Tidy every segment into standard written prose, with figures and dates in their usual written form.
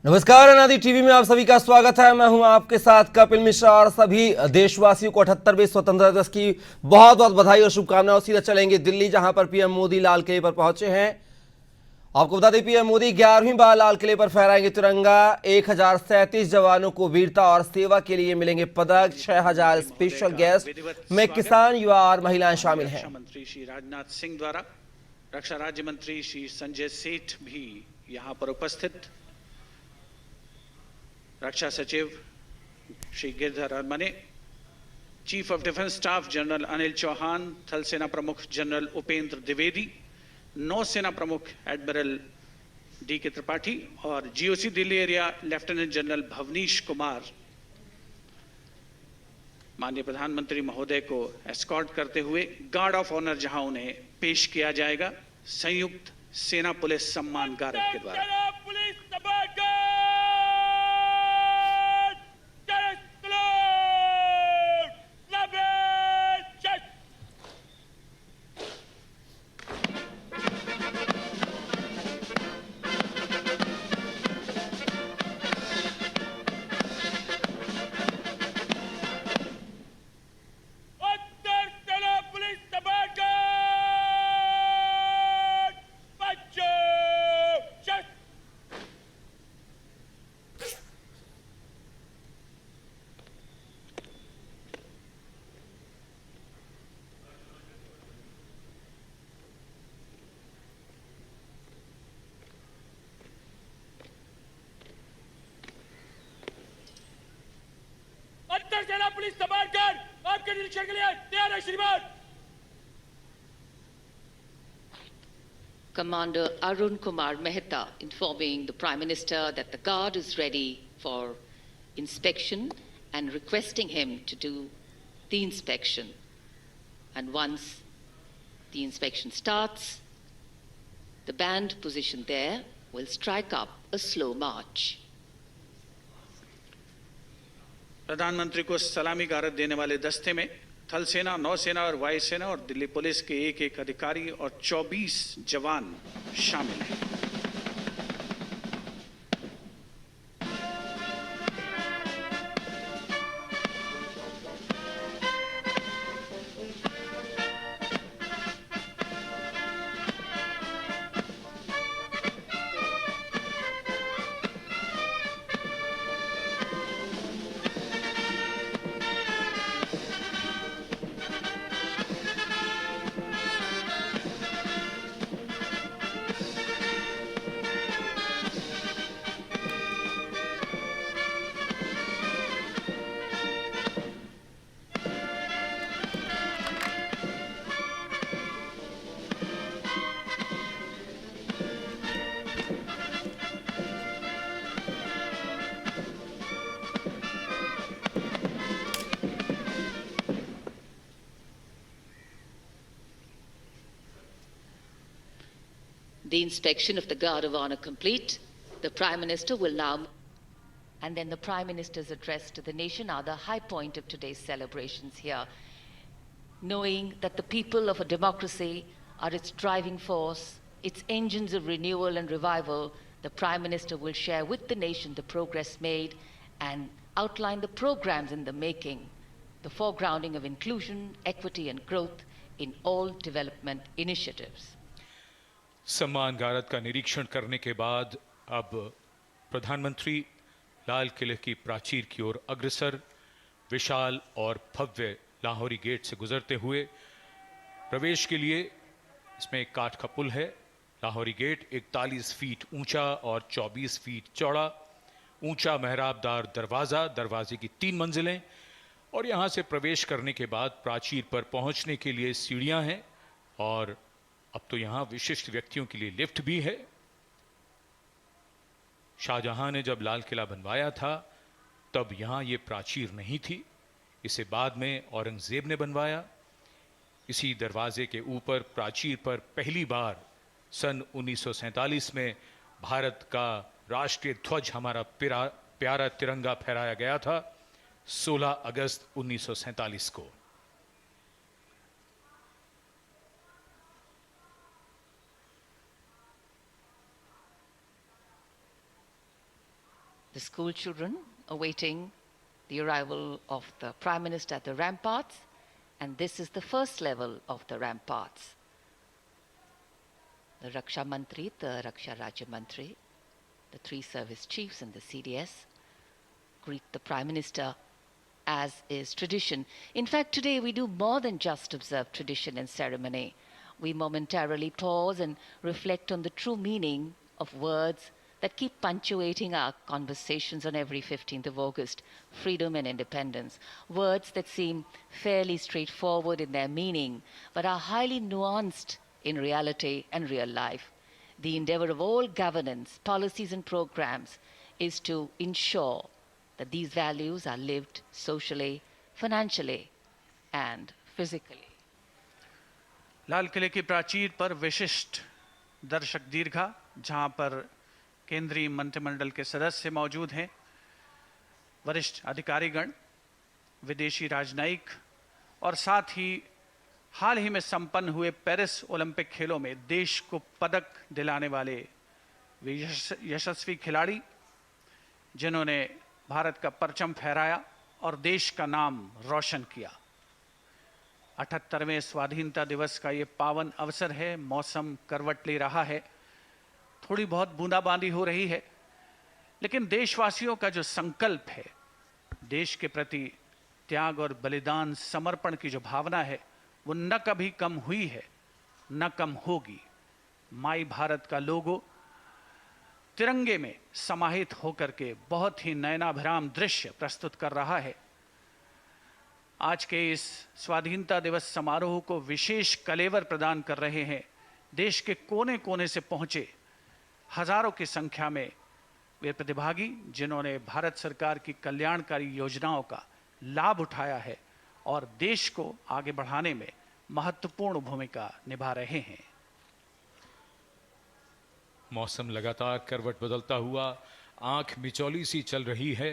नमस्कार, अनादि टीवी में आप सभी का स्वागत है। मैं हूं आपके साथ कपिल मिश्रा और सभी देशवासियों को 78वें स्वतंत्रता दिवस की बहुत बहुत बधाई और शुभकामनाएं। सीधा चलेंगे दिल्ली, जहां पर पीएम मोदी लाल किले पर पहुंचे हैं। आपको बता दें, पीएम मोदी 11वीं बार लाल किले पर फहराएंगे तिरंगा। 1037 जवानों को वीरता और सेवा के लिए मिलेंगे पदक। 6000 स्पेशल गेस्ट में किसान, युवा और महिलाएं शामिल हैं। रक्षा मंत्री श्री राजनाथ सिंह द्वारा रक्षा राज्य मंत्री श्री संजय सेठ भी यहां पर उपस्थित, रक्षा सचिव Shri Giridhar Aramane, chief of defence staff general Anil Chauhan, थल सेना प्रमुख जनरल उपेंद्र द्विवेदी, नौसेना प्रमुख एडमिरल डी के त्रिपाठी और GOC Delhi area lieutenant general Bhavnish Kumar माननीय प्रधानमंत्री महोदय को एस्कॉर्ट करते हुए गार्ड ऑफ ऑनर जहां उन्हें पेश किया जाएगा संयुक्त सेना पुलिस सम्मान गारद के द्वारा। उत्तर सेना पुलिस समानकर आपके निरीक्षण के लिए तैयार है श्रीमान। Commander Arun Kumar Mehta informing the Prime Minister that the Guard is ready for inspection and requesting him to do the inspection. And once the inspection starts, the band positioned there will strike up a slow march. प्रधानमंत्री को सलामी गारद देने वाले दस्ते में थल सेना, नौसेना और वायुसेना और दिल्ली पुलिस के एक एक अधिकारी और 24 जवान शामिल हैं। The inspection of the Guard of Honor complete, the Prime Minister will now, and then the Prime Minister's address to the nation are the high point of today's celebrations here. Knowing that the people of a democracy are its driving force, its engines of renewal and revival, the Prime Minister will share with the nation the progress made and outline the programs in the making, the foregrounding of inclusion, equity and growth in all development initiatives. सम्मान गारद का निरीक्षण करने के बाद अब प्रधानमंत्री लाल किले की प्राचीर की ओर अग्रसर, विशाल और भव्य लाहौरी गेट से गुजरते हुए प्रवेश के लिए इसमें एक काठ का पुल है। लाहौरी गेट 41 फीट ऊंचा और 24 फीट चौड़ा, ऊंचा मेहराबदार दरवाज़ा, दरवाजे की 3 मंजिलें और यहाँ से प्रवेश करने के बाद प्राचीर पर पहुँचने के लिए सीढ़ियाँ हैं और अब तो यहाँ विशिष्ट व्यक्तियों के लिए लिफ्ट भी है। शाहजहां ने जब लाल किला बनवाया था तब यहाँ ये प्राचीर नहीं थी, इसे बाद में औरंगजेब ने बनवाया। इसी दरवाजे के ऊपर प्राचीर पर पहली बार सन 1947 में भारत का राष्ट्रीय ध्वज, हमारा प्यारा तिरंगा फहराया गया था 16 अगस्त 1947 को। the school children awaiting the arrival of the Prime Minister at the ramparts, and this is the first level of the ramparts. The Raksha Mantri, the Raksha Rajya Mantri, the three service chiefs and the CDS greet the Prime Minister as is tradition. In fact, today we do more than just observe tradition and ceremony. We momentarily pause and reflect on the true meaning of words that keep punctuating our conversations on every 15th of August, freedom and independence. Words that seem fairly straightforward in their meaning, but are highly nuanced in reality and real life. The endeavor of all governance, policies and programs is to ensure that these values are lived socially, financially and physically. लाल किले की प्राचीर पर विशिष्ट दर्शक दीर्घा, जहां पर केंद्रीय मंत्रिमंडल के सदस्य मौजूद हैं, वरिष्ठ अधिकारीगण, विदेशी राजनयिक और साथ ही हाल ही में संपन्न हुए पेरिस ओलंपिक खेलों में देश को पदक दिलाने वाले यशस्वी खिलाड़ी, जिन्होंने भारत का परचम फहराया और देश का नाम रोशन किया। 78वें स्वाधीनता दिवस का ये पावन अवसर है। मौसम करवट ले रहा है, थोड़ी बहुत बूंदाबांदी हो रही है, लेकिन देशवासियों का जो संकल्प है, देश के प्रति त्याग और बलिदान, समर्पण की जो भावना है, वो न कभी कम हुई है, न कम होगी। माई भारत का लोगो तिरंगे में समाहित होकर के बहुत ही नयनाभिराम दृश्य प्रस्तुत कर रहा है। आज के इस स्वाधीनता दिवस समारोह को विशेष कलेवर प्रदान कर रहे हैं देश के कोने कोने से पहुंचे हजारों की संख्या में वे प्रतिभागी, जिन्होंने भारत सरकार की कल्याणकारी योजनाओं का लाभ उठाया है और देश को आगे बढ़ाने में महत्वपूर्ण भूमिका निभा रहे हैं। मौसम लगातार करवट बदलता हुआ आंख मिचौली सी चल रही है।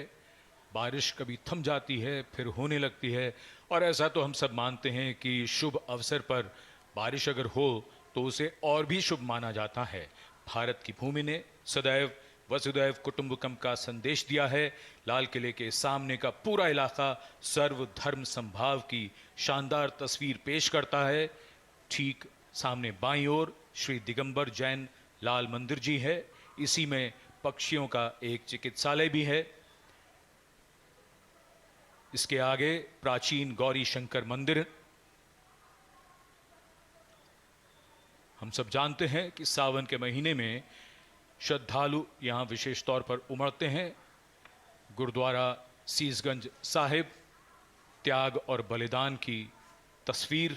बारिश कभी थम जाती है, फिर होने लगती है, और ऐसा तो हम सब मानते हैं कि शुभ अवसर पर बारिश अगर हो तो उसे और भी शुभ माना जाता है। भारत की भूमि ने सदैव वसुदैव कुटुंबकम का संदेश दिया है। लाल किले के सामने का पूरा इलाका सर्वधर्म समभाव की शानदार तस्वीर पेश करता है। ठीक सामने बाईं ओर श्री दिगंबर जैन लाल मंदिर जी है। इसी में पक्षियों का एक चिकित्सालय भी है। इसके आगे प्राचीन गौरी शंकर मंदिर। हम सब जानते हैं कि सावन के महीने में श्रद्धालु यहां विशेष तौर पर उमड़ते हैं। गुरुद्वारा सीसगंज साहिब, त्याग और बलिदान की तस्वीर।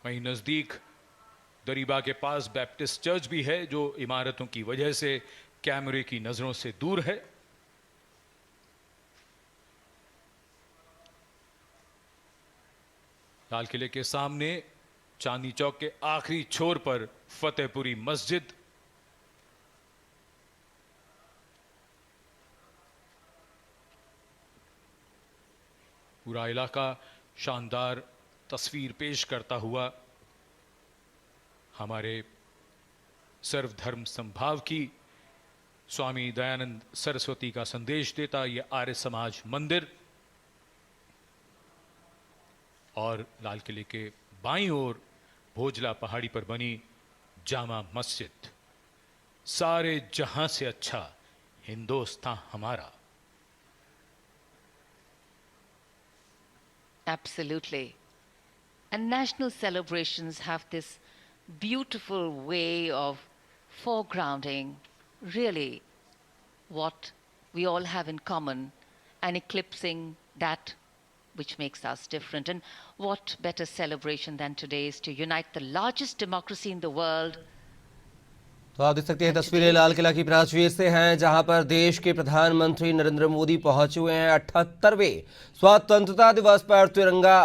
वहीं नजदीक दरीबा के पास बैप्टिस्ट चर्च भी है, जो इमारतों की वजह से कैमरे की नजरों से दूर है। लाल किले के सामने चांदनी चौक के आखिरी छोर पर फतेहपुरी मस्जिद। पूरा इलाका शानदार तस्वीर पेश करता हुआ हमारे सर्वधर्म समभाव की, स्वामी दयानंद सरस्वती का संदेश देता यह आर्य समाज मंदिर। और लाल किले के बाईं ओर भोजला पहाड़ी पर बनी जामा मस्जिद। सारे जहां से अच्छा हिंदुस्तान हमारा। Absolutely. And national celebrations have this beautiful way of foregrounding really what we all have in common and eclipsing that which makes us different. And what better celebration than today's to unite the largest democracy in the world. तो आप देख सकते हैं तस्वीरें लाल किला की प्राचीर से हैं, जहां पर देश के प्रधानमंत्री नरेंद्र मोदी पहुंचे हुए हैं। 78वें स्वतंत्रता दिवस पर तिरंगा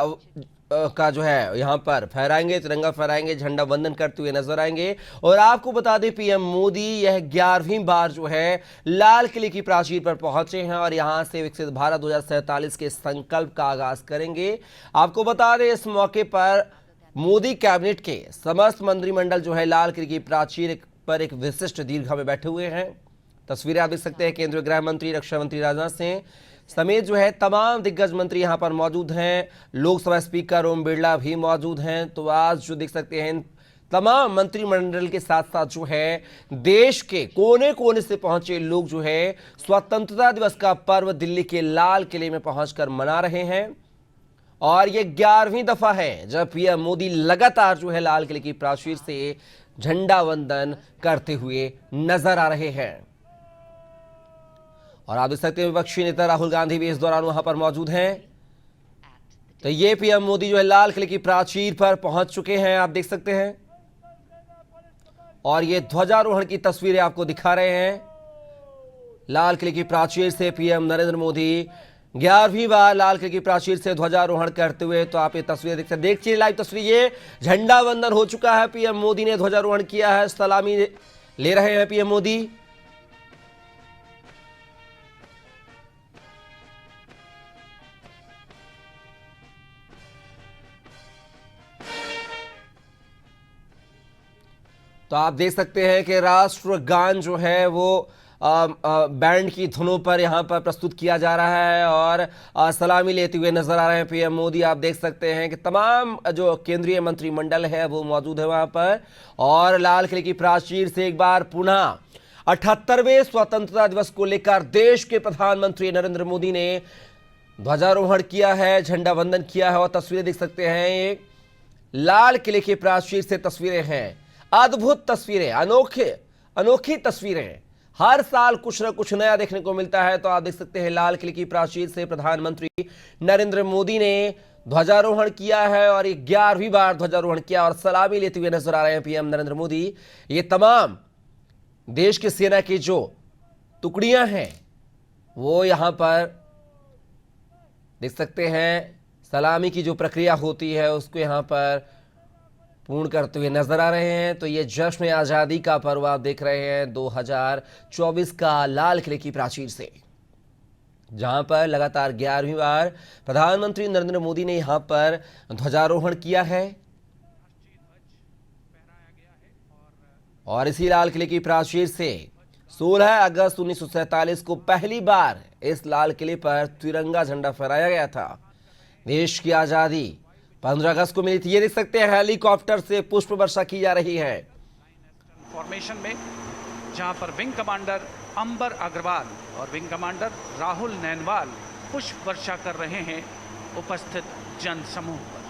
का जो है यहां पर फहराएंगे, तिरंगा फहराएंगे, झंडा वंदन करते हुए नजर आएंगे। और आपको बता दें पीएम मोदी यह 11वीं बार जो है लाल किले की प्राचीर पर पहुंचे हैं और यहां से विकसित भारत 2047 के संकल्प का आगाज करेंगे। आपको बता दें इस मौके पर मोदी कैबिनेट के समस्त मंत्रिमंडल जो है लाल किले की प्राचीर पर एक विशिष्ट दीर्घा में बैठे हुए हैं। तस्वीरें आप देख सकते हैं। केंद्रीय गृह मंत्री, रक्षा मंत्री राजनाथ सिंह समेत जो है तमाम दिग्गज मंत्री यहां पर मौजूद हैं। लोकसभा स्पीकर ओम बिरला भी मौजूद हैं। तो आज जो देख सकते हैं तमाम मंत्रिमंडल के साथ साथ जो है देश के कोने कोने से पहुंचे लोग जो है स्वतंत्रता दिवस का पर्व दिल्ली के लाल किले में पहुंचकर मना रहे हैं। और ये 11वीं दफा है जब पीएम मोदी लगातार जो है लाल किले की प्राचीर से झंडा वंदन करते हुए नजर आ रहे हैं। और आप देख सकते हैं विपक्षी नेता राहुल गांधी भी इस दौरान वहां पर मौजूद हैं। तो ये पीएम मोदी जो है लाल किले की प्राचीर पर पहुंच चुके हैं, आप देख सकते हैं। और ये ध्वजारोहण की तस्वीरें आपको दिखा रहे हैं। लाल किले की प्राचीर से पीएम नरेंद्र मोदी 11वीं बार लाल किले की प्राचीर से ध्वजारोहण करते हुए, तो आप ये तस्वीरें देख सकते हैं। देखिए लाइव तस्वीर, ये झंडा वंदन हो चुका है। पीएम मोदी ने ध्वजारोहण किया है, सलामी ले रहे हैं पीएम मोदी। तो आप देख सकते हैं कि राष्ट्रगान जो है वो बैंड की धुनों पर यहाँ पर प्रस्तुत किया जा रहा है और सलामी लेते हुए नजर आ रहे हैं पीएम मोदी। आप देख सकते हैं कि तमाम जो केंद्रीय मंत्रिमंडल है वो मौजूद है वहाँ पर। और लाल किले की प्राचीर से एक बार पुनः 78वें स्वतंत्रता दिवस को लेकर देश के प्रधानमंत्री नरेंद्र मोदी ने ध्वजारोहण किया है, झंडा वंदन किया है। और तस्वीरें देख सकते हैं, ये लाल किले की प्राचीर से तस्वीरें हैं। अद्भुत तस्वीरें, अनोखी तस्वीरें। हर साल कुछ न कुछ नया देखने को मिलता है। तो आप देख सकते हैं लाल किले की प्राचीर से प्रधानमंत्री नरेंद्र मोदी ने ध्वजारोहण किया है और 11वीं बार ध्वजारोहण किया और सलामी लेते हुए नजर आ रहे हैं पीएम नरेंद्र मोदी। ये तमाम देश की सेना की जो टुकड़ियां हैं वो यहां पर देख सकते हैं सलामी की जो प्रक्रिया होती है उसको यहां पर पूर्ण करते हुए नजर आ रहे हैं। तो ये जश्न आजादी का पर्व आप देख रहे हैं 2024 का लाल किले की प्राचीर से, जहां पर लगातार 11वीं बार प्रधानमंत्री नरेंद्र मोदी ने यहां पर ध्वजारोहण किया है। और इसी लाल किले की प्राचीर से 16 अगस्त 1947 को पहली बार इस लाल किले पर तिरंगा झंडा फहराया गया था। देश की आजादी 15 अगस्त को मिली थी। ये देख सकते हैं हेलीकॉप्टर से पुष्प वर्षा की जा रही है। फॉर्मेशन में जहां पर विंग कमांडर अंबर अग्रवाल और विंग कमांडर राहुल नैनवाल पुष्प वर्षा कर रहे हैं उपस्थित जन समूह पर।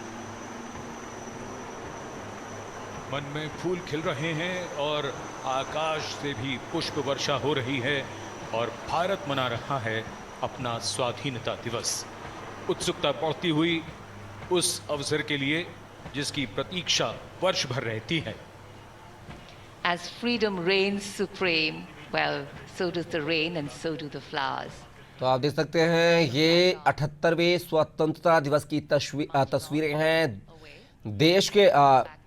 मन में फूल खिल रहे हैं और आकाश से भी पुष्प वर्षा हो रही है और भारत मना रहा है अपना स्वाधीनता दिवस। उत्सुकता बढ़ती हुई उस अवसर के लिए जिसकी प्रतीक्षा वर्ष भर रहती है। As freedom reigns supreme, well, so does the rain and so do the flowers. तो आप देख सकते हैं ये 78वें स्वतंत्रता दिवस की तस्वीरें हैं।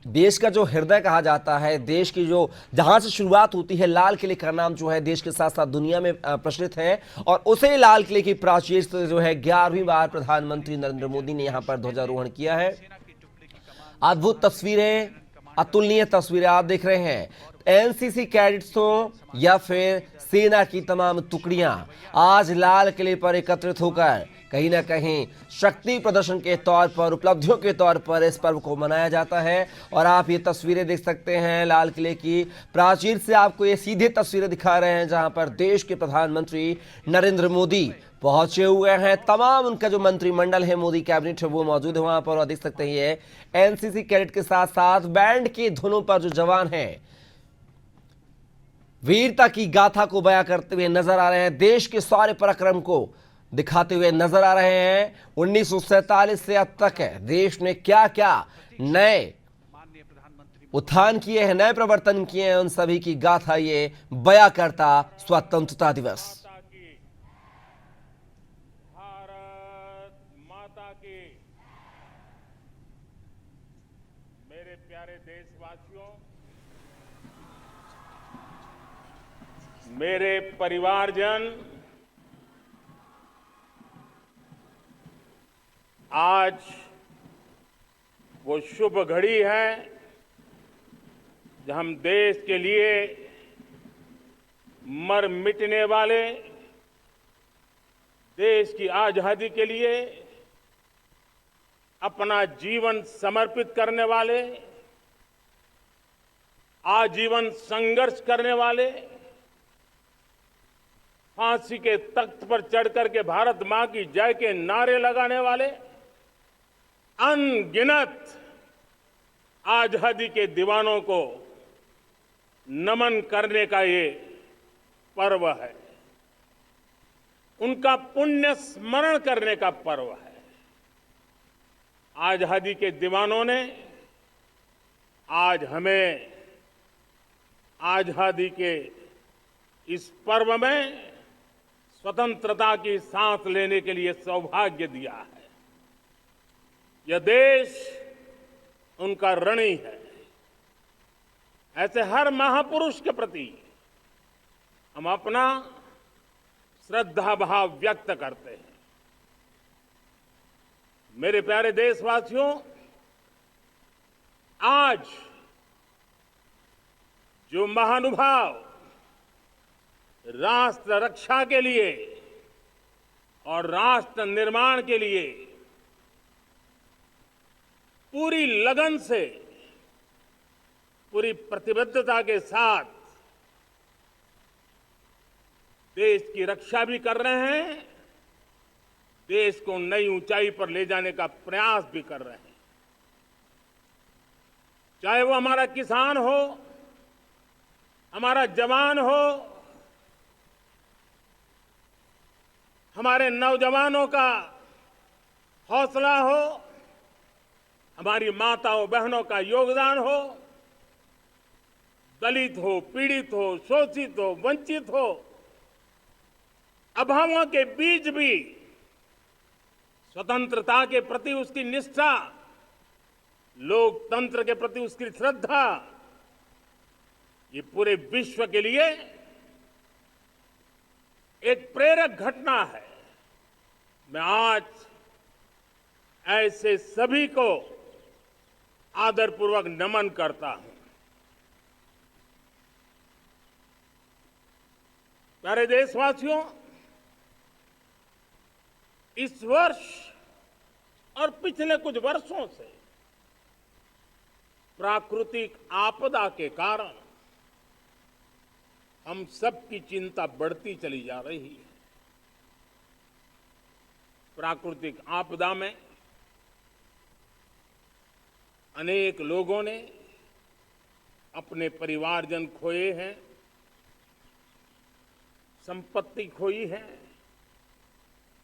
देश का जो हृदय कहा जाता है, देश की जो जहां से शुरुआत होती है, लाल किले का नाम जो है देश के साथ साथ दुनिया में प्रचलित है। और उसे लाल किले की प्राचीर से जो है 11वीं बार प्रधानमंत्री नरेंद्र मोदी ने यहां पर ध्वजारोहण किया है। अद्भुत तस्वीरें, अतुलनीय तस्वीरें आप देख रहे हैं। एनसीसी कैडेट्स हो या फिर सेना की तमाम टुकड़ियां आज लाल किले पर एकत्रित होकर कहीं ना कहीं शक्ति प्रदर्शन के तौर पर, उपलब्धियों के तौर पर इस पर्व को मनाया जाता है। और आप ये तस्वीरें देख सकते हैं लाल किले की प्राचीर से, आपको ये सीधे तस्वीरें दिखा रहे हैं जहां पर देश के प्रधानमंत्री नरेंद्र मोदी पहुंचे हुए हैं। तमाम उनका जो मंत्रिमंडल है, मोदी कैबिनेट है, वो मौजूद है वहां पर। और देख सकते हैं ये एनसीसी कैडेट के साथ साथ बैंड की धुनों पर जो जवान हैं वीरता की गाथा को बयां करते हुए नजर आ रहे हैं, देश के सारे पराक्रम को दिखाते हुए नजर आ रहे हैं। 1947 से अब तक देश ने क्या क्या नए उत्थान किए हैं, नए प्रवर्तन किए हैं, उन सभी की गाथा ये बयां करता स्वतंत्रता दिवस। भारत माता की। मेरे प्यारे देशवासियों, मेरे परिवारजन, आज वो शुभ घड़ी है जब हम देश के लिए मर मिटने वाले, देश की आजादी के लिए अपना जीवन समर्पित करने वाले, आजीवन संघर्ष करने वाले, फांसी के तख्त पर चढ़कर के भारत मां की जय के नारे लगाने वाले अनगिनत आजादी के दीवानों को नमन करने का ये पर्व है, उनका पुण्य स्मरण करने का पर्व है। आजादी के दीवानों ने आज हमें आजादी के इस पर्व में स्वतंत्रता की सांस लेने के लिए सौभाग्य दिया है। यह देश उनका ऋणी है। ऐसे हर महापुरुष के प्रति हम अपना श्रद्धा भाव व्यक्त करते हैं। मेरे प्यारे देशवासियों, आज जो महानुभाव राष्ट्र रक्षा के लिए और राष्ट्र निर्माण के लिए पूरी लगन से, पूरी प्रतिबद्धता के साथ देश की रक्षा भी कर रहे हैं, देश को नई ऊंचाई पर ले जाने का प्रयास भी कर रहे हैं, चाहे वो हमारा किसान हो, हमारा जवान हो, हमारे नौजवानों का हौसला हो, हमारी माताओं बहनों का योगदान हो, दलित हो, पीड़ित हो, शोषित हो, वंचित हो, अभावों के बीच भी स्वतंत्रता के प्रति उसकी निष्ठा, लोकतंत्र के प्रति उसकी श्रद्धा, ये पूरे विश्व के लिए एक प्रेरक घटना है। मैं आज ऐसे सभी को आदरपूर्वक नमन करता हूं। प्यारे देशवासियों, इस वर्ष और पिछले कुछ वर्षों से प्राकृतिक आपदा के कारण हम सबकी चिंता बढ़ती चली जा रही है। प्राकृतिक आपदा में अनेक लोगों ने अपने परिवारजन खोए हैं, संपत्ति खोई है,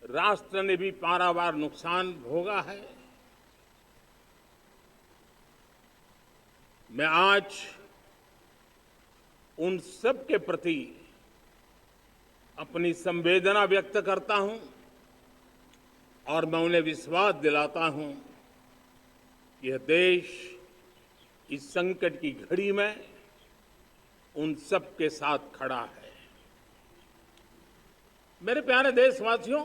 राष्ट्र ने भी पारावार नुकसान भोगा है। मैं आज उन सब के प्रति अपनी संवेदना व्यक्त करता हूं और मैं उन्हें विश्वास दिलाता हूं कि यह देश इस संकट की घड़ी में उन सब के साथ खड़ा है। मेरे प्यारे देशवासियों,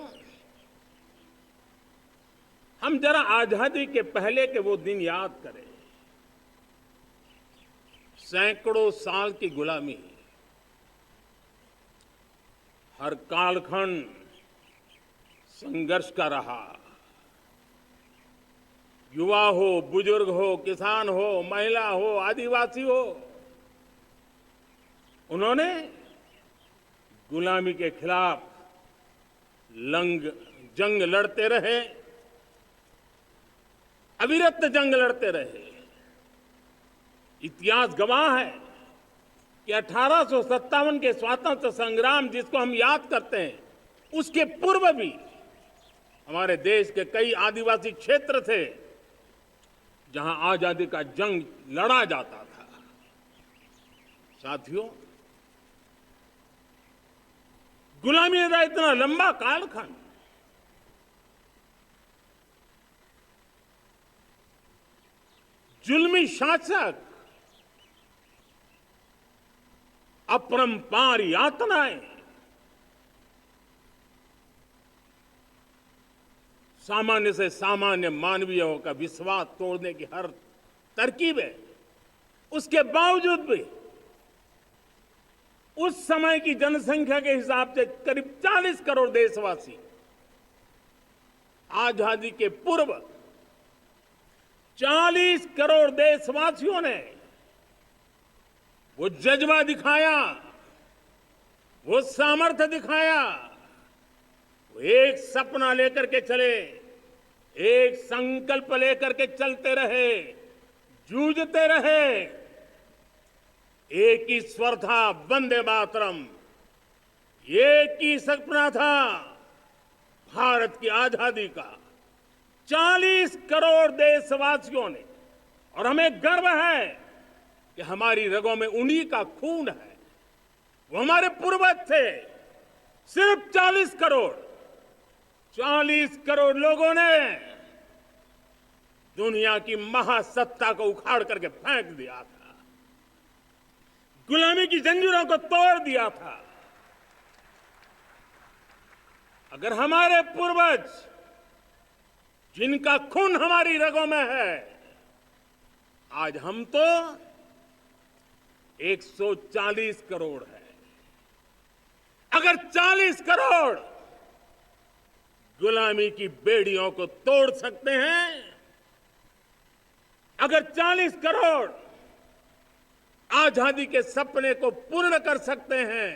हम जरा आजादी के पहले के वो दिन याद करें। सैकड़ों साल की गुलामी, हर कालखंड संघर्ष का रहा। युवा हो, बुजुर्ग हो, किसान हो, महिला हो, आदिवासी हो, उन्होंने गुलामी के खिलाफ जंग लड़ते रहे, अविरत जंग लड़ते रहे। इतिहास गवाह है कि 1857 के स्वातंत्र संग्राम जिसको हम याद करते हैं, उसके पूर्व भी हमारे देश के कई आदिवासी क्षेत्र थे जहां आजादी का जंग लड़ा जाता था। साथियों, गुलामी का इतना लंबा कालखंड, जुल्मी शासक, अपरंपार यातनाएं, सामान्य से सामान्य मानवीयों का विश्वास तोड़ने की हर तरकीब है, उसके बावजूद भी उस समय की जनसंख्या के हिसाब से करीब 40 करोड़ देशवासी आजादी के पूर्व 40 करोड़ देशवासियों ने वो जज्बा दिखाया, वो सामर्थ्य दिखाया, वो एक सपना लेकर के चले, एक संकल्प लेकर के चलते रहे, जूझते रहे। एक ही स्वर था, वंदे मातरम। एक ही सपना था, भारत की आजादी का। 40 करोड़ देशवासियों ने, और हमें गर्व है कि हमारी रगों में उन्हीं का खून है, वो हमारे पूर्वज थे। सिर्फ 40 करोड़ लोगों ने दुनिया की महासत्ता को उखाड़ करके फेंक दिया था, गुलामी की जंजीरों को तोड़ दिया था। अगर हमारे पूर्वज, जिनका खून हमारी रगों में है, आज हम तो 140 करोड़ है। अगर 40 करोड़ गुलामी की बेड़ियों को तोड़ सकते हैं, अगर 40 करोड़ आजादी के सपने को पूर्ण कर सकते हैं,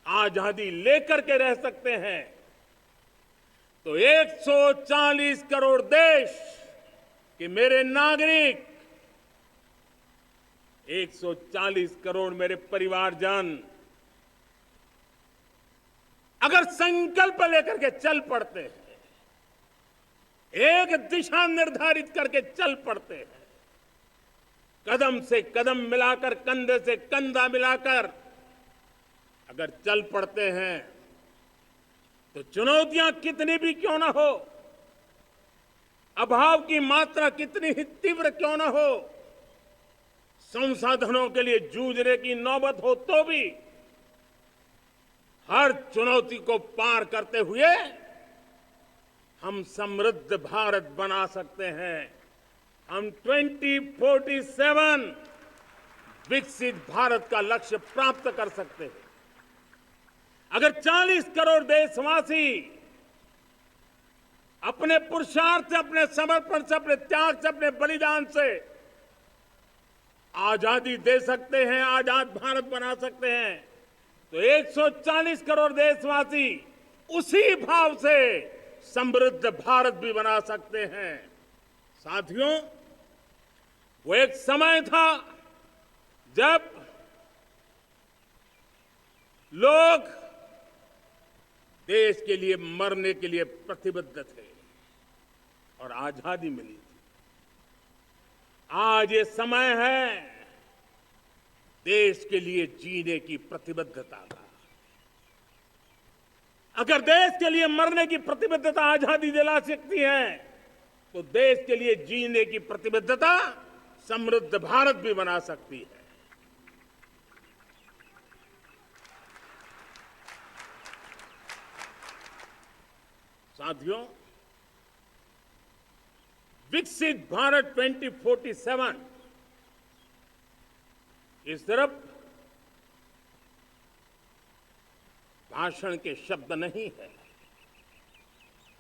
आजादी लेकर के रह सकते हैं, तो 140 करोड़ देश के मेरे नागरिक, 140 करोड़ मेरे परिवारजन अगर संकल्प लेकर के चल पड़ते हैं, एक दिशा निर्धारित करके चल पड़ते हैं, कदम से कदम मिलाकर, कंधे से कंधा मिलाकर अगर चल पड़ते हैं, तो चुनौतियां कितनी भी क्यों ना हो, अभाव की मात्रा कितनी ही तीव्र क्यों ना हो, संसाधनों के लिए जूझने की नौबत हो, तो भी हर चुनौती को पार करते हुए हम समृद्ध भारत बना सकते हैं। हम 2047 विकसित भारत का लक्ष्य प्राप्त कर सकते हैं। अगर 40 करोड़ देशवासी अपने पुरुषार्थ से, अपने समर्पण से, अपने त्याग से, अपने बलिदान से आजादी दे सकते हैं, आजाद भारत बना सकते हैं, तो 140 करोड़ देशवासी उसी भाव से समृद्ध भारत भी बना सकते हैं। साथियों, वो एक समय था जब लोग देश के लिए मरने के लिए प्रतिबद्ध थे और आजादी मिली थी। आज ये समय है देश के लिए जीने की प्रतिबद्धता का। अगर देश के लिए मरने की प्रतिबद्धता आजादी दिला सकती है, तो देश के लिए जीने की प्रतिबद्धता समृद्ध भारत भी बना सकती है। साथियों, विकसित भारत 2047 इस तरफ भाषण के शब्द नहीं है,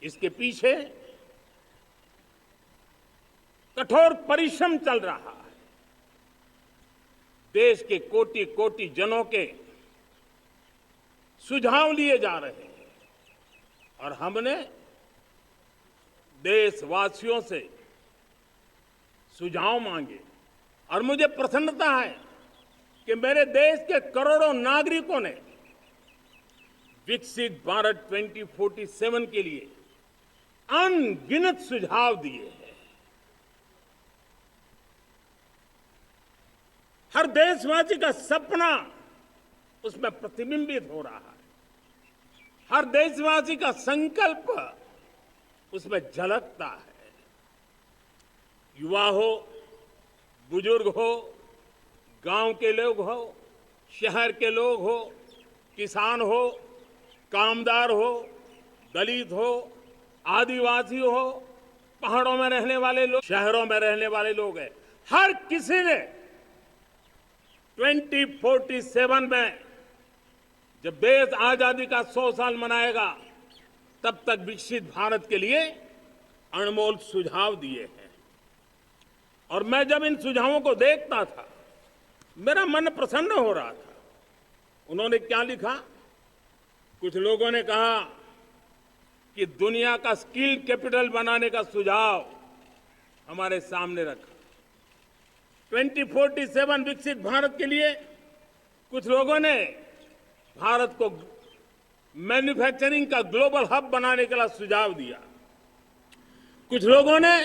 इसके पीछे कठोर परिश्रम चल रहा है। देश के कोटि कोटि जनों के सुझाव लिए जा रहे हैं और हमने देशवासियों से सुझाव मांगे और मुझे प्रसन्नता है कि मेरे देश के करोड़ों नागरिकों ने विकसित भारत 2047 के लिए अनगिनत सुझाव दिए हैं। हर देशवासी का सपना उसमें प्रतिबिंबित हो रहा है, हर देशवासी का संकल्प उसमें झलकता है। युवा हो, बुजुर्ग हो, गांव के लोग हो, शहर के लोग हो, किसान हो, कामदार हो, दलित हो, आदिवासी हो, पहाड़ों में रहने वाले लोग, शहरों में रहने वाले लोग हैं, हर किसी ने 2047 में जब देश आजादी का 100 साल मनाएगा तब तक विकसित भारत के लिए अनमोल सुझाव दिए हैं। और मैं जब इन सुझावों को देखता था मेरा मन प्रसन्न हो रहा था। उन्होंने क्या लिखा? कुछ लोगों ने कहा कि दुनिया का स्किल कैपिटल बनाने का सुझाव हमारे सामने रखा। 2047 विकसित भारत के लिए कुछ लोगों ने भारत को मैन्युफैक्चरिंग का ग्लोबल हब बनाने के लिए सुझाव दिया। कुछ लोगों ने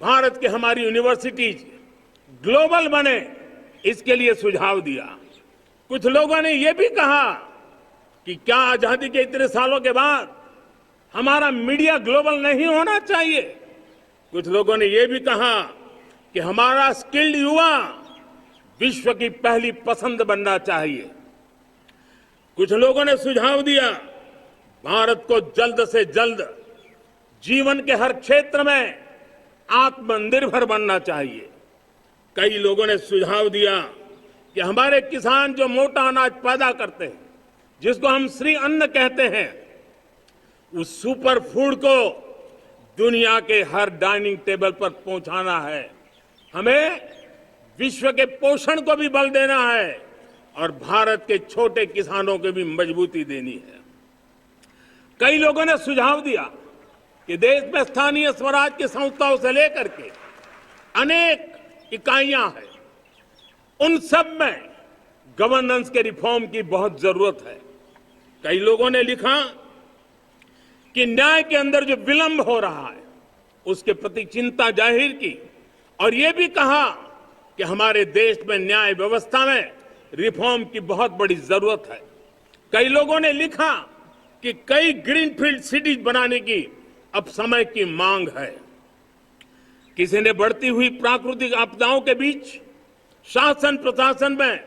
भारत के हमारी यूनिवर्सिटीज ग्लोबल बने इसके लिए सुझाव दिया। कुछ लोगों ने यह भी कहा कि क्या आजादी के इतने सालों के बाद हमारा मीडिया ग्लोबल नहीं होना चाहिए। कुछ लोगों ने यह भी कहा कि हमारा स्किल्ड युवा विश्व की पहली पसंद बनना चाहिए। कुछ लोगों ने सुझाव दिया भारत को जल्द से जल्द जीवन के हर क्षेत्र में आत्मनिर्भर बनना चाहिए। कई लोगों ने सुझाव दिया कि हमारे किसान जो मोटा अनाज पैदा करते हैं, जिसको हम श्री अन्न कहते हैं, उस सुपर फूड को दुनिया के हर डाइनिंग टेबल पर पहुंचाना है। हमें विश्व के पोषण को भी बल देना है और भारत के छोटे किसानों को भी मजबूती देनी है। कई लोगों ने सुझाव दिया कि देश में स्थानीय स्वराज की संस्थाओं से लेकर के अनेक इकाइयां हैं, उन सब में गवर्नेंस के रिफॉर्म की बहुत जरूरत है। कई लोगों ने लिखा कि न्याय के अंदर जो विलंब हो रहा है उसके प्रति चिंता जाहिर की और यह भी कहा कि हमारे देश में न्याय व्यवस्था में रिफॉर्म की बहुत बड़ी जरूरत है। कई लोगों ने लिखा कि कई ग्रीनफील्ड सिटीज बनाने की अब समय की मांग है। किसी ने बढ़ती हुई प्राकृतिक आपदाओं के बीच शासन प्रशासन में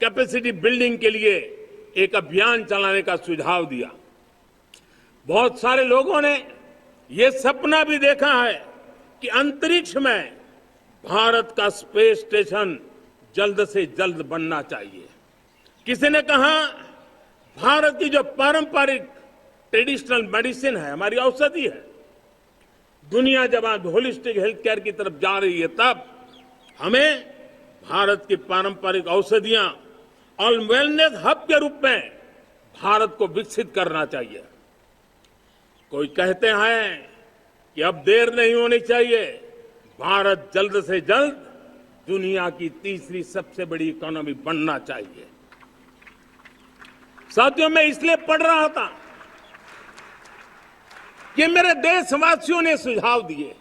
कैपेसिटी बिल्डिंग के लिए एक अभियान चलाने का सुझाव दिया। बहुत सारे लोगों ने यह सपना भी देखा है कि अंतरिक्ष में भारत का स्पेस स्टेशन जल्द से जल्द बनना चाहिए। किसी ने कहा भारत की जो पारंपरिक ट्रेडिशनल मेडिसिन है, हमारी औषधि है, दुनिया जब आज होलिस्टिक हेल्थ केयर की तरफ जा रही है तब हमें भारत की पारंपरिक औषधियां और वेलनेस हब के रूप में भारत को विकसित करना चाहिए। कोई कहते हैं कि अब देर नहीं होनी चाहिए, भारत जल्द से जल्द दुनिया की तीसरी सबसे बड़ी इकोनॉमी बनना चाहिए। साथियों, मैं इसलिए पढ़ रहा था कि मेरे देशवासियों ने सुझाव दिए,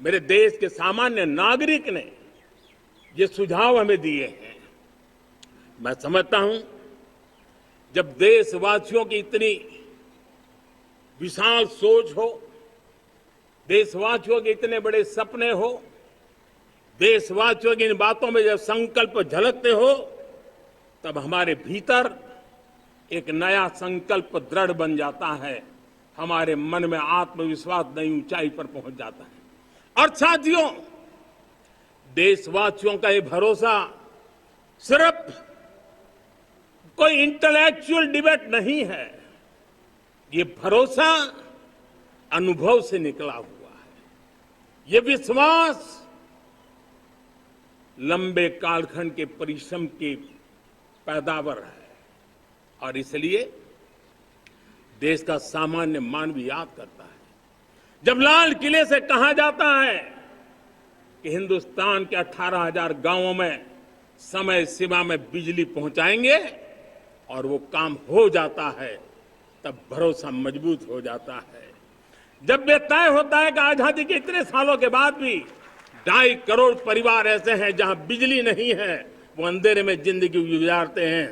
मेरे देश के सामान्य नागरिक ने ये सुझाव हमें दिए हैं। मैं समझता हूं जब देशवासियों की इतनी विशाल सोच हो, देशवासियों के इतने बड़े सपने हो, देशवासियों की इन बातों में जब संकल्प झलकते हो तब हमारे भीतर एक नया संकल्प दृढ़ बन जाता है, हमारे मन में आत्मविश्वास नई ऊंचाई पर पहुंच जाता है। और साथियों, देशवासियों का ये भरोसा सिर्फ कोई इंटेलेक्चुअल डिबेट नहीं है, ये भरोसा अनुभव से निकला हुआ है। ये विश्वास लंबे कालखंड के परिश्रम की पैदावार है और इसलिए देश का सामान्य मानव याद करता है जब लाल किले से कहा जाता है कि हिंदुस्तान के 18,000 गांवों में समय सीमा में बिजली पहुंचाएंगे और वो काम हो जाता है, तब भरोसा मजबूत हो जाता है। जब ये तय होता है कि आजादी के इतने सालों के बाद भी 2.5 करोड़ परिवार ऐसे हैं जहां बिजली नहीं है, वो अंधेरे में जिंदगी गुजारते हैं,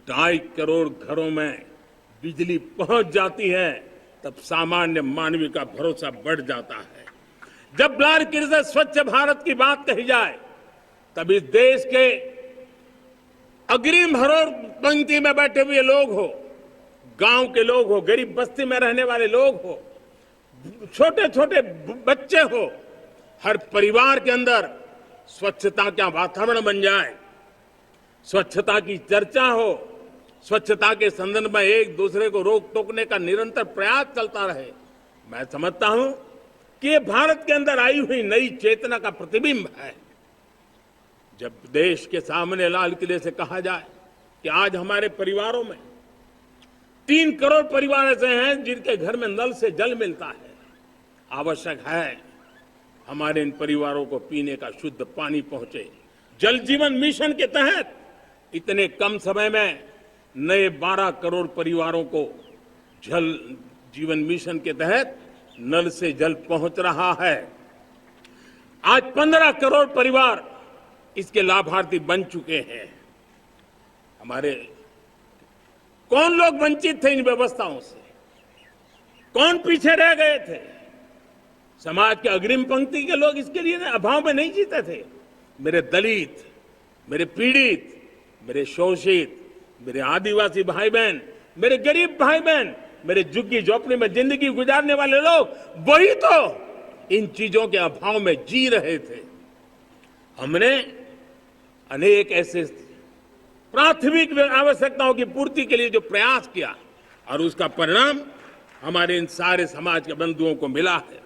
2.5 करोड़ घरों में बिजली पहुंच जाती है, तब सामान्य मानवीय का भरोसा बढ़ जाता है। जब लाल किले से स्वच्छ भारत की बात कही जाए तब इस देश के अग्रिम हरोर पंक्ति में बैठे हुए लोग हो, गांव के लोग हो, गरीब बस्ती में रहने वाले लोग हो, छोटे छोटे बच्चे हो, हर परिवार के अंदर स्वच्छता का वातावरण बन जाए, स्वच्छता की चर्चा हो, स्वच्छता के संदर्भ में एक दूसरे को रोक टोकने का निरंतर प्रयास चलता रहे। मैं समझता हूं कि ये भारत के अंदर आई हुई नई चेतना का प्रतिबिंब है। जब देश के सामने लाल किले से कहा जाए कि आज हमारे परिवारों में 3 करोड़ परिवार ऐसे हैं जिनके घर में नल से जल मिलता है, आवश्यक है हमारे इन परिवारों को पीने का शुद्ध पानी पहुंचे। जल जीवन मिशन के तहत इतने कम समय में नए 12 करोड़ परिवारों को जल जीवन मिशन के तहत नल से जल पहुंच रहा है। आज 15 करोड़ परिवार इसके लाभार्थी बन चुके हैं। हमारे कौन लोग वंचित थे इन व्यवस्थाओं से? कौन पीछे रह गए थे? समाज के अग्रिम पंक्ति के लोग इसके लिए अभाव में नहीं जीते थे। मेरे दलित, मेरे पीड़ित, मेरे शोषित, मेरे आदिवासी भाई बहन, मेरे गरीब भाई बहन, मेरे झुग्गी झोपड़ी में जिंदगी गुजारने वाले लोग, वही तो इन चीजों के अभाव में जी रहे थे। हमने अनेक ऐसे प्राथमिक आवश्यकताओं की पूर्ति के लिए जो प्रयास किया और उसका परिणाम हमारे इन सारे समाज के बंधुओं को मिला है।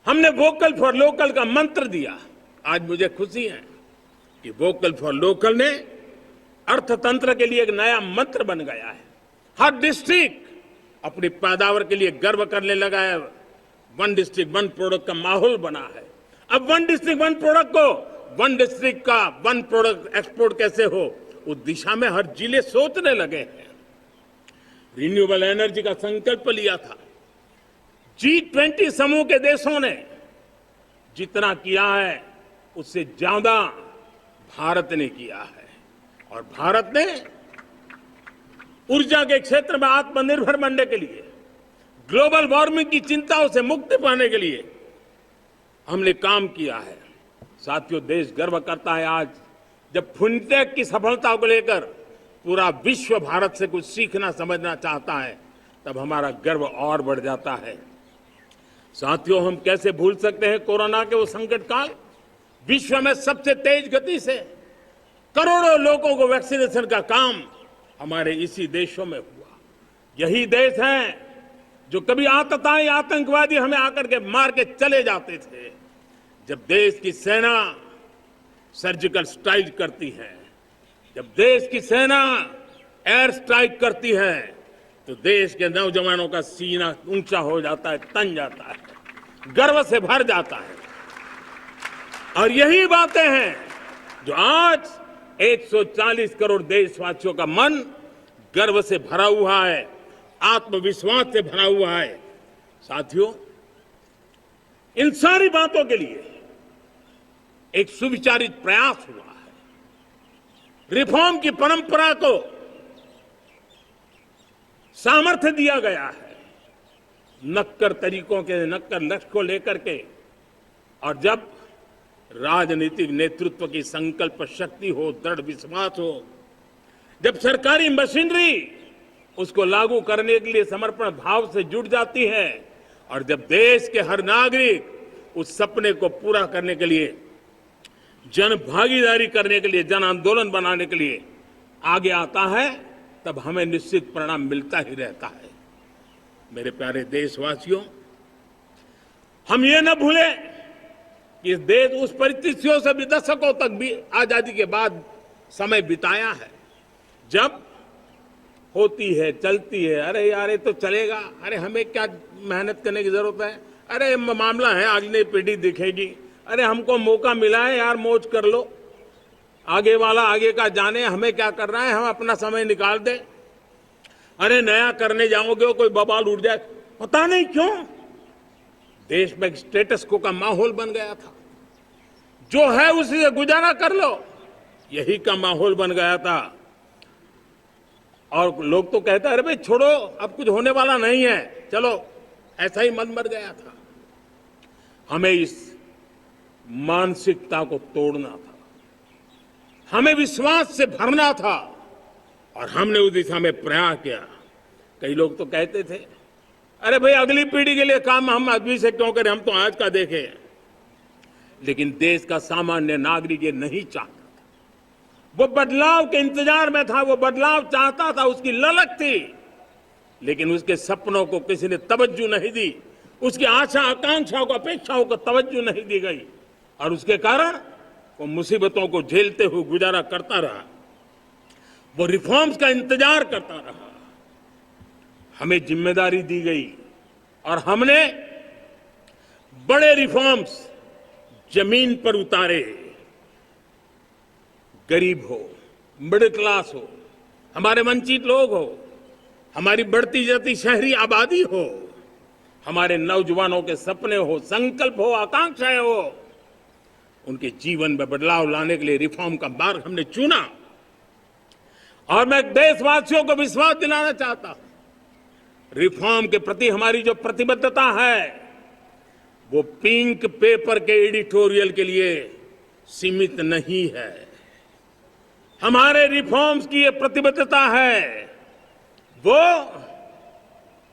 हमने वोकल फॉर लोकल का मंत्र दिया। आज मुझे खुशी है कि वोकल फॉर लोकल ने अर्थतंत्र के लिए एक नया मंत्र बन गया है। हर डिस्ट्रिक्ट अपनी पैदावार के लिए गर्व करने लगा है। 1 डिस्ट्रिक्ट 1 प्रोडक्ट का माहौल बना है। अब 1 डिस्ट्रिक्ट 1 प्रोडक्ट को 1 डिस्ट्रिक्ट का 1 प्रोडक्ट एक्सपोर्ट कैसे हो, उस दिशा में हर जिले सोचने लगे हैं। रिन्यूएबल एनर्जी का संकल्प लिया था। G20 समूह के देशों ने जितना किया है उससे ज्यादा भारत ने किया है। और भारत ने ऊर्जा के क्षेत्र में आत्मनिर्भर बनने के लिए, ग्लोबल वार्मिंग की चिंताओं से मुक्ति पाने के लिए हमने काम किया है। साथियों, देश गर्व करता है आज जब फिनटेक की सफलता को लेकर पूरा विश्व भारत से कुछ सीखना समझना चाहता है, तब हमारा गर्व और बढ़ जाता है। साथियों, हम कैसे भूल सकते हैं कोरोना के वो संकट काल। विश्व में सबसे तेज गति से करोड़ों लोगों को वैक्सीनेशन का काम हमारे इसी देशों में हुआ। यही देश हैं जो कभी आतताई आतंकवादी हमें आकर के मार के चले जाते थे। जब देश की सेना सर्जिकल स्ट्राइक करती है, जब देश की सेना एयर स्ट्राइक करती है, तो देश के नौजवानों का सीना ऊंचा हो जाता है, तन जाता है, गर्व से भर जाता है। और यही बातें हैं जो आज 140 करोड़ देशवासियों का मन गर्व से भरा हुआ है, आत्मविश्वास से भरा हुआ है। साथियों, इन सारी बातों के लिए एक सुविचारित प्रयास हुआ है। रिफॉर्म की परंपरा को सामर्थ्य दिया गया है। नक्कर तरीकों के, नक्कर लक्ष्य को लेकर के, और जब राजनीतिक नेतृत्व की संकल्प शक्ति हो, दृढ़ विश्वास हो, जब सरकारी मशीनरी उसको लागू करने के लिए समर्पण भाव से जुट जाती है, और जब देश के हर नागरिक उस सपने को पूरा करने के लिए, जन भागीदारी करने के लिए, जन आंदोलन बनाने के लिए आगे आता है, तब हमें निश्चित परिणाम मिलता ही रहता है। मेरे प्यारे देशवासियों, हम ये न भूलें कि इस देश उस परिस्थितियों से भी दशकों तक भी आजादी के बाद समय बिताया है, जब होती है, चलती है, अरे यार ये तो चलेगा, अरे हमें क्या मेहनत करने की जरूरत है, अरे मामला है अगली पीढ़ी दिखेगी, अरे हमको मौका मिला है यार, मौज कर लो, आगे वाला आगे का जाने, हमें क्या कर रहा है, हम अपना समय निकाल दें। अरे नया करने जाओगे कोई बवाल उठ जाए, पता नहीं क्यों देश में स्टेटस को का माहौल बन गया था। जो है उसी से गुजारा कर लो, यही का माहौल बन गया था। और लोग तो कहते हैं अरे भाई छोड़ो, अब कुछ होने वाला नहीं है, चलो, ऐसा ही मन मर गया था। हमें इस मानसिकता को तोड़ना था, हमें विश्वास से भरना था, और हमने उस दिशा में प्रयास किया। कई लोग तो कहते थे, अरे भाई अगली पीढ़ी के लिए काम हम अभी से क्यों करें, हम तो आज का देखें। लेकिन देश का सामान्य नागरिक ये नहीं चाहता। वो बदलाव के इंतजार में था, वो बदलाव चाहता था, उसकी ललक थी, लेकिन उसके सपनों को किसी ने तवज्जो नहीं दी, उसकी आशा आकांक्षाओं को अपेक्षाओं को तवज्जो नहीं दी गई, और उसके कारण वो मुसीबतों को झेलते हुए गुजारा करता रहा, वो रिफॉर्म्स का इंतजार करता रहा। हमें जिम्मेदारी दी गई और हमने बड़े रिफॉर्म्स जमीन पर उतारे। गरीब हो, मिडिल क्लास हो, हमारे वंचित लोग हो, हमारी बढ़ती जाती शहरी आबादी हो, हमारे नौजवानों के सपने हो, संकल्प हो, आकांक्षाएं हो, उनके जीवन में बदलाव लाने के लिए रिफॉर्म का मार्ग हमने चुना। और मैं देशवासियों को विश्वास दिलाना चाहता हूं, रिफॉर्म के प्रति हमारी जो प्रतिबद्धता है वो पिंक पेपर के एडिटोरियल के लिए सीमित नहीं है। हमारे रिफॉर्म्स की ये प्रतिबद्धता है, वो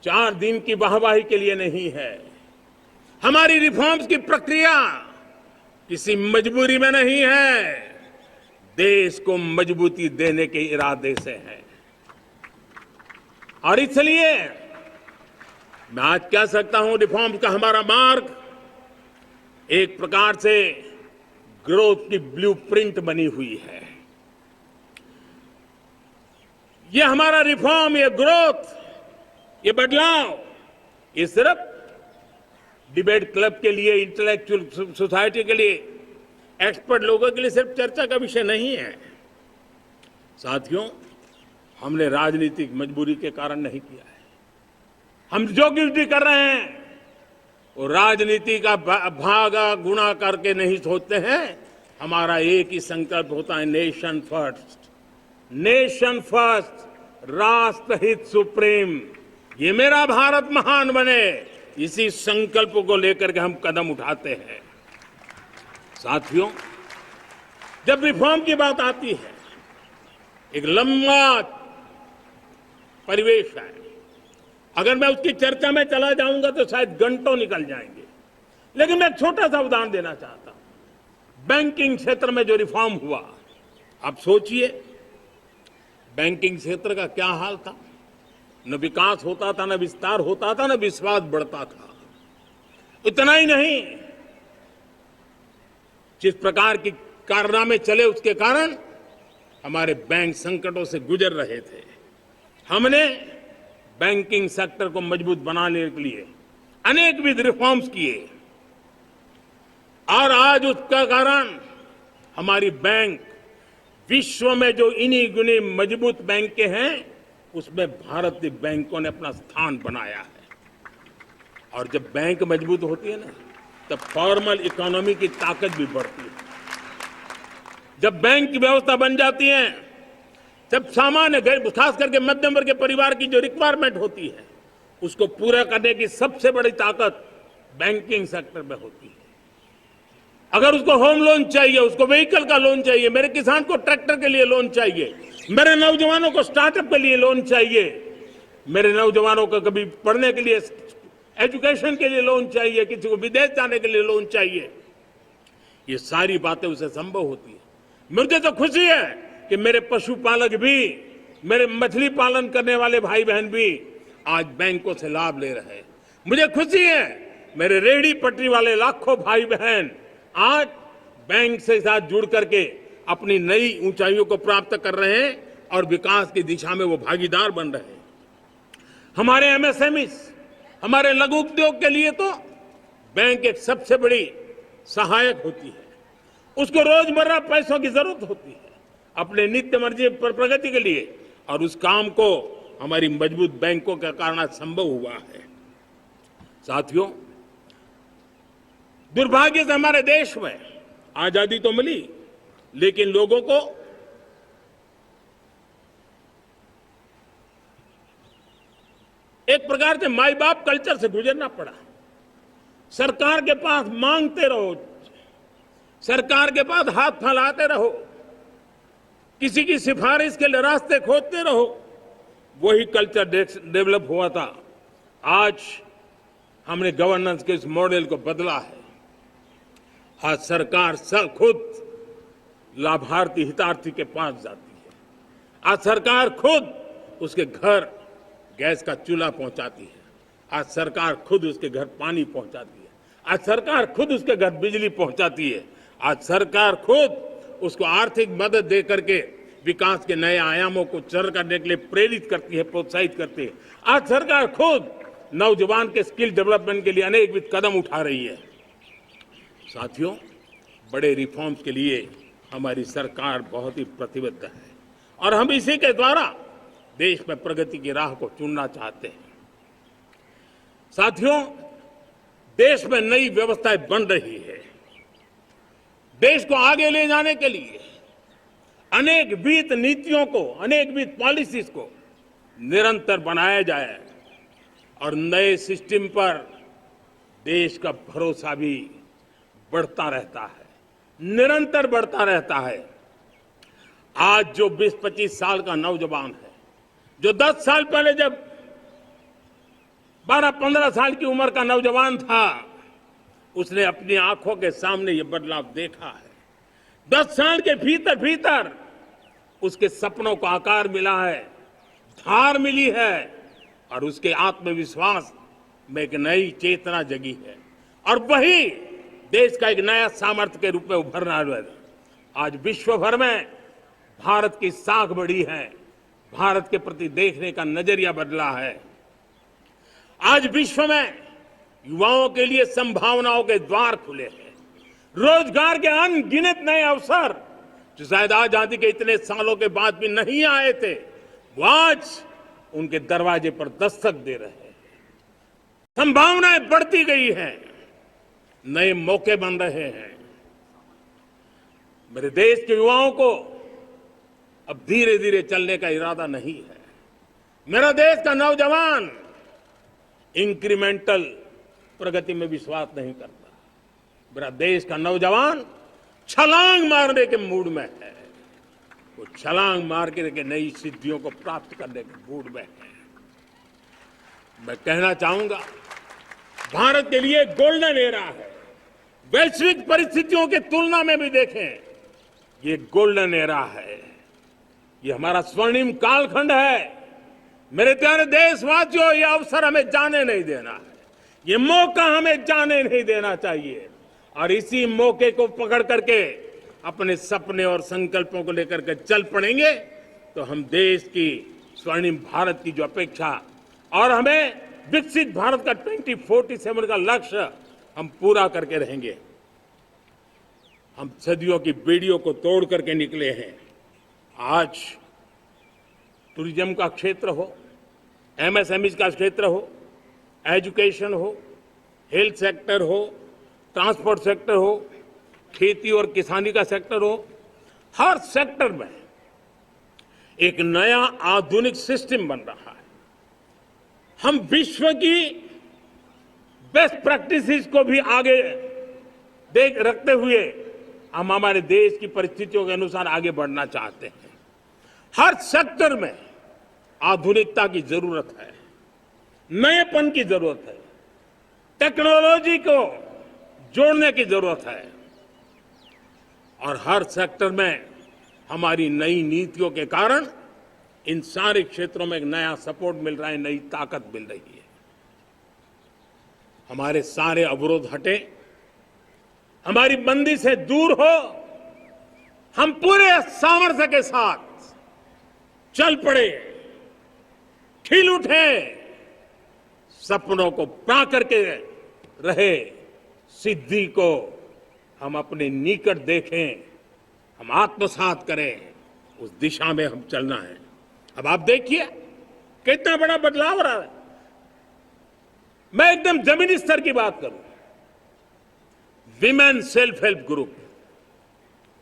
4 दिन की वाहवाही के लिए नहीं है। हमारी रिफॉर्म्स की प्रक्रिया किसी मजबूरी में नहीं है, देश को मजबूती देने के इरादे से है। और इसलिए मैं आज कह सकता हूं, रिफॉर्म का हमारा मार्ग एक प्रकार से ग्रोथ की ब्लूप्रिंट बनी हुई है। ये हमारा रिफॉर्म, ये ग्रोथ, ये बदलाव, ये सिर्फ डिबेट क्लब के लिए, इंटेलेक्चुअल सोसाइटी के लिए, एक्सपर्ट लोगों के लिए सिर्फ चर्चा का विषय नहीं है। साथियों, हमने राजनीतिक मजबूरी के कारण नहीं किया है। हम जो कुछ भी कर रहे हैं वो राजनीति का भागा गुणा करके नहीं सोचते हैं। हमारा एक ही संकल्प होता है, नेशन फर्स्ट, नेशन फर्स्ट, राष्ट्रहित सुप्रीम। ये मेरा भारत महान बने, इसी संकल्प को लेकर के हम कदम उठाते हैं। साथियों, जब रिफॉर्म की बात आती है, एक लंबा परिवेश है। अगर मैं उसकी चर्चा में चला जाऊंगा तो शायद घंटों निकल जाएंगे, लेकिन मैं एक छोटा सा उदाहरण देना चाहता हूं। बैंकिंग क्षेत्र में जो रिफॉर्म हुआ, आप सोचिए बैंकिंग क्षेत्र का क्या हाल था। न विकास होता था, न विस्तार होता था, न विश्वास बढ़ता था। इतना ही नहीं, जिस प्रकार की कारनामे चले उसके कारण हमारे बैंक संकटों से गुजर रहे थे। हमने बैंकिंग सेक्टर को मजबूत बनाने के लिए अनेकविध रिफॉर्म्स किए, और आज उसका कारण हमारी बैंक विश्व में जो इन्हीं गुनी मजबूत बैंकें हैं, उसमें भारतीय बैंकों ने अपना स्थान बनाया है। और जब बैंक मजबूत होती है ना, तब फॉर्मल इकोनॉमी की ताकत भी बढ़ती है। जब बैंक की व्यवस्था बन जाती है, जब सामान्य खास करके मध्यम वर्ग के परिवार की जो रिक्वायरमेंट होती है, उसको पूरा करने की सबसे बड़ी ताकत बैंकिंग सेक्टर में होती है। अगर उसको होम लोन चाहिए, उसको व्हीकल का लोन चाहिए, मेरे किसान को ट्रैक्टर के लिए लोन चाहिए, मेरे नौजवानों को स्टार्टअप के लिए लोन चाहिए, मेरे नौजवानों को कभी पढ़ने के लिए, एजुकेशन के लिए लोन चाहिए, किसी को विदेश जाने के लिए लोन चाहिए, ये सारी बातें उसे संभव होती है। मुझे तो खुशी है कि मेरे पशुपालक भी, मेरे मछली पालन करने वाले भाई बहन भी आज बैंकों से लाभ ले रहे हैं। मुझे खुशी है मेरे रेहड़ी पटरी वाले लाखों भाई बहन आज बैंक से साथ जुड़ करके अपनी नई ऊंचाइयों को प्राप्त कर रहे हैं और विकास की दिशा में वो भागीदार बन रहे हैं। हमारे एमएसएमई, हमारे लघु उद्योग के लिए तो बैंक एक सबसे बड़ी सहायक होती है। उसको रोजमर्रा पैसों की जरूरत होती है अपने नित्य मर्जी पर प्रगति के लिए, और उस काम को हमारी मजबूत बैंकों के कारण संभव हुआ है। साथियों, दुर्भाग्य से हमारे देश में आजादी तो मिली, लेकिन लोगों को एक प्रकार से माई बाप कल्चर से गुजरना पड़ा। सरकार के पास मांगते रहो, सरकार के पास हाथ फैलाते रहो, किसी की सिफारिश के लिए रास्ते खोजते रहो, वही कल्चर डेवलप हुआ था। आज हमने गवर्नेंस के इस मॉडल को बदला है। आज सरकार खुद लाभार्थी हितार्थी के पास जाती है। आज सरकार खुद उसके घर गैस का चूल्हा पहुंचाती है। आज सरकार खुद उसके घर पानी पहुंचाती है। आज सरकार खुद उसके घर बिजली पहुंचाती है। आज सरकार खुद उसको आर्थिक मदद दे करके विकास के नए आयामों को सर करने के लिए प्रेरित करती है, प्रोत्साहित करती है। आज सरकार खुद नौजवान के स्किल डेवलपमेंट के लिए अनेकविध कदम उठा रही है। साथियों, बड़े रिफॉर्म्स के लिए हमारी सरकार बहुत ही प्रतिबद्ध है और हम इसी के द्वारा देश में प्रगति की राह को चुनना चाहते हैं। साथियों, देश में नई व्यवस्थाएं बन रही है। देश को आगे ले जाने के लिए अनेकविध नीतियों को, अनेकविध पॉलिसीज को निरंतर बनाया जाए और नए सिस्टम पर देश का भरोसा भी बढ़ता रहता है, निरंतर बढ़ता रहता है। आज जो 20-25 साल का नौजवान है, जो 10 साल पहले जब 12-15 साल की उम्र का नौजवान था, उसने अपनी आंखों के सामने ये बदलाव देखा है। 10 साल के भीतर भीतर उसके सपनों को आकार मिला है, धार मिली है और उसके आत्मविश्वास में एक नई चेतना जगी है और वही देश का एक नया सामर्थ्य के रूप में उभरना है। आज विश्व भर में भारत की साख बढ़ी है, भारत के प्रति देखने का नजरिया बदला है। आज विश्व में युवाओं के लिए संभावनाओं के द्वार खुले हैं। रोजगार के अनगिनत नए अवसर जो शायद आजादी के इतने सालों के बाद भी नहीं आए थे, वो आज उनके दरवाजे पर दस्तक दे रहे हैं। संभावनाएं बढ़ती गई हैं, नए मौके बन रहे हैं। मेरे देश के युवाओं को अब धीरे धीरे चलने का इरादा नहीं है। मेरा देश का नौजवान इंक्रीमेंटल प्रगति में विश्वास नहीं करता। मेरा देश का नौजवान छलांग मारने के मूड में है। वो छलांग मार के नई सिद्धियों को प्राप्त करने के मूड में है। मैं कहना चाहूंगा, भारत के लिए गोल्डन एरा है। वैश्विक परिस्थितियों की तुलना में भी देखें, ये गोल्डन एरा है। ये हमारा स्वर्णिम कालखंड है। मेरे प्यारे देशवासियों, ये अवसर हमें जाने नहीं देना है। ये मौका हमें जाने नहीं देना चाहिए और इसी मौके को पकड़ करके अपने सपने और संकल्पों को लेकर के चल पड़ेंगे तो हम देश की स्वर्णिम भारत की जो अपेक्षा और हमें विकसित भारत का 2047 का लक्ष्य हम पूरा करके रहेंगे। हम सदियों की बेड़ियों को तोड़ करके निकले हैं। आज टूरिज्म का क्षेत्र हो, एमएसएमई का क्षेत्र हो, एजुकेशन हो, हेल्थ सेक्टर हो, ट्रांसपोर्ट सेक्टर हो, खेती और किसानी का सेक्टर हो, हर सेक्टर में एक नया आधुनिक सिस्टम बन रहा है। हम विश्व की बेस्ट प्रैक्टिसेस को भी आगे देख रखते हुए हम हमारे देश की परिस्थितियों के अनुसार आगे बढ़ना चाहते हैं। हर सेक्टर में आधुनिकता की जरूरत है, नएपन की जरूरत है, टेक्नोलॉजी को जोड़ने की जरूरत है और हर सेक्टर में हमारी नई नीतियों के कारण इन सारे क्षेत्रों में एक नया सपोर्ट मिल रहा है, नई ताकत मिल रही है। हमारे सारे अवरोध हटे, हमारी बंदी से दूर हो, हम पूरे सामर्थ्य के साथ चल पड़े, खिल उठे, सपनों को पा करके रहे, सिद्धि को हम अपने निकट देखें, हम आत्मसात करें, उस दिशा में हम चलना है। अब आप देखिए कितना बड़ा बदलाव रहा है। मैं एकदम जमीनी स्तर की बात करूं, विमेन सेल्फ हेल्प ग्रुप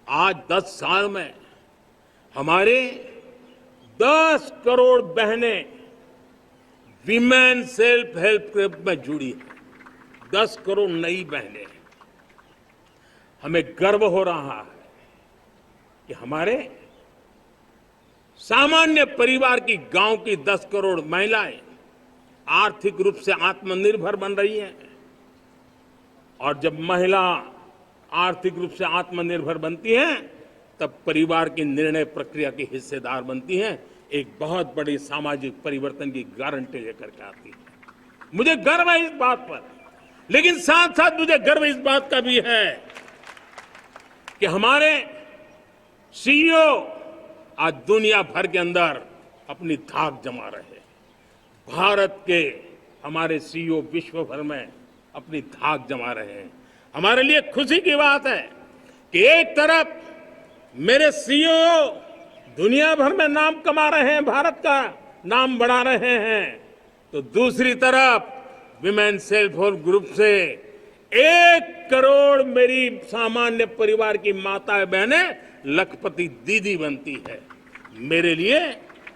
आज 10 साल में हमारे 10 करोड़ बहनें विमेन सेल्फ हेल्प ग्रुप में जुड़ी है। 10 करोड़ नई बहनें। हमें गर्व हो रहा है कि हमारे सामान्य परिवार की गांव की 10 करोड़ महिलाएं आर्थिक रूप से आत्मनिर्भर बन रही हैं। और जब महिला आर्थिक रूप से आत्मनिर्भर बनती हैं, तब परिवार की निर्णय प्रक्रिया की हिस्सेदार बनती हैं, एक बहुत बड़ी सामाजिक परिवर्तन की गारंटी लेकर के आती है। मुझे गर्व है इस बात पर, लेकिन साथ साथ मुझे गर्व इस बात का भी है कि हमारे सीईओ आज दुनिया भर के अंदर अपनी धाक जमा रहे हैं। भारत के हमारे सीईओ विश्व भर में अपनी धाक जमा रहे हैं। हमारे लिए खुशी की बात है कि एक तरफ मेरे सीईओ दुनिया भर में नाम कमा रहे हैं, भारत का नाम बढ़ा रहे हैं, तो दूसरी तरफ विमेन सेल्फ हेल्प ग्रुप से 1 करोड़ मेरी सामान्य परिवार की माताएं बहनें लखपति दीदी बनती है। मेरे लिए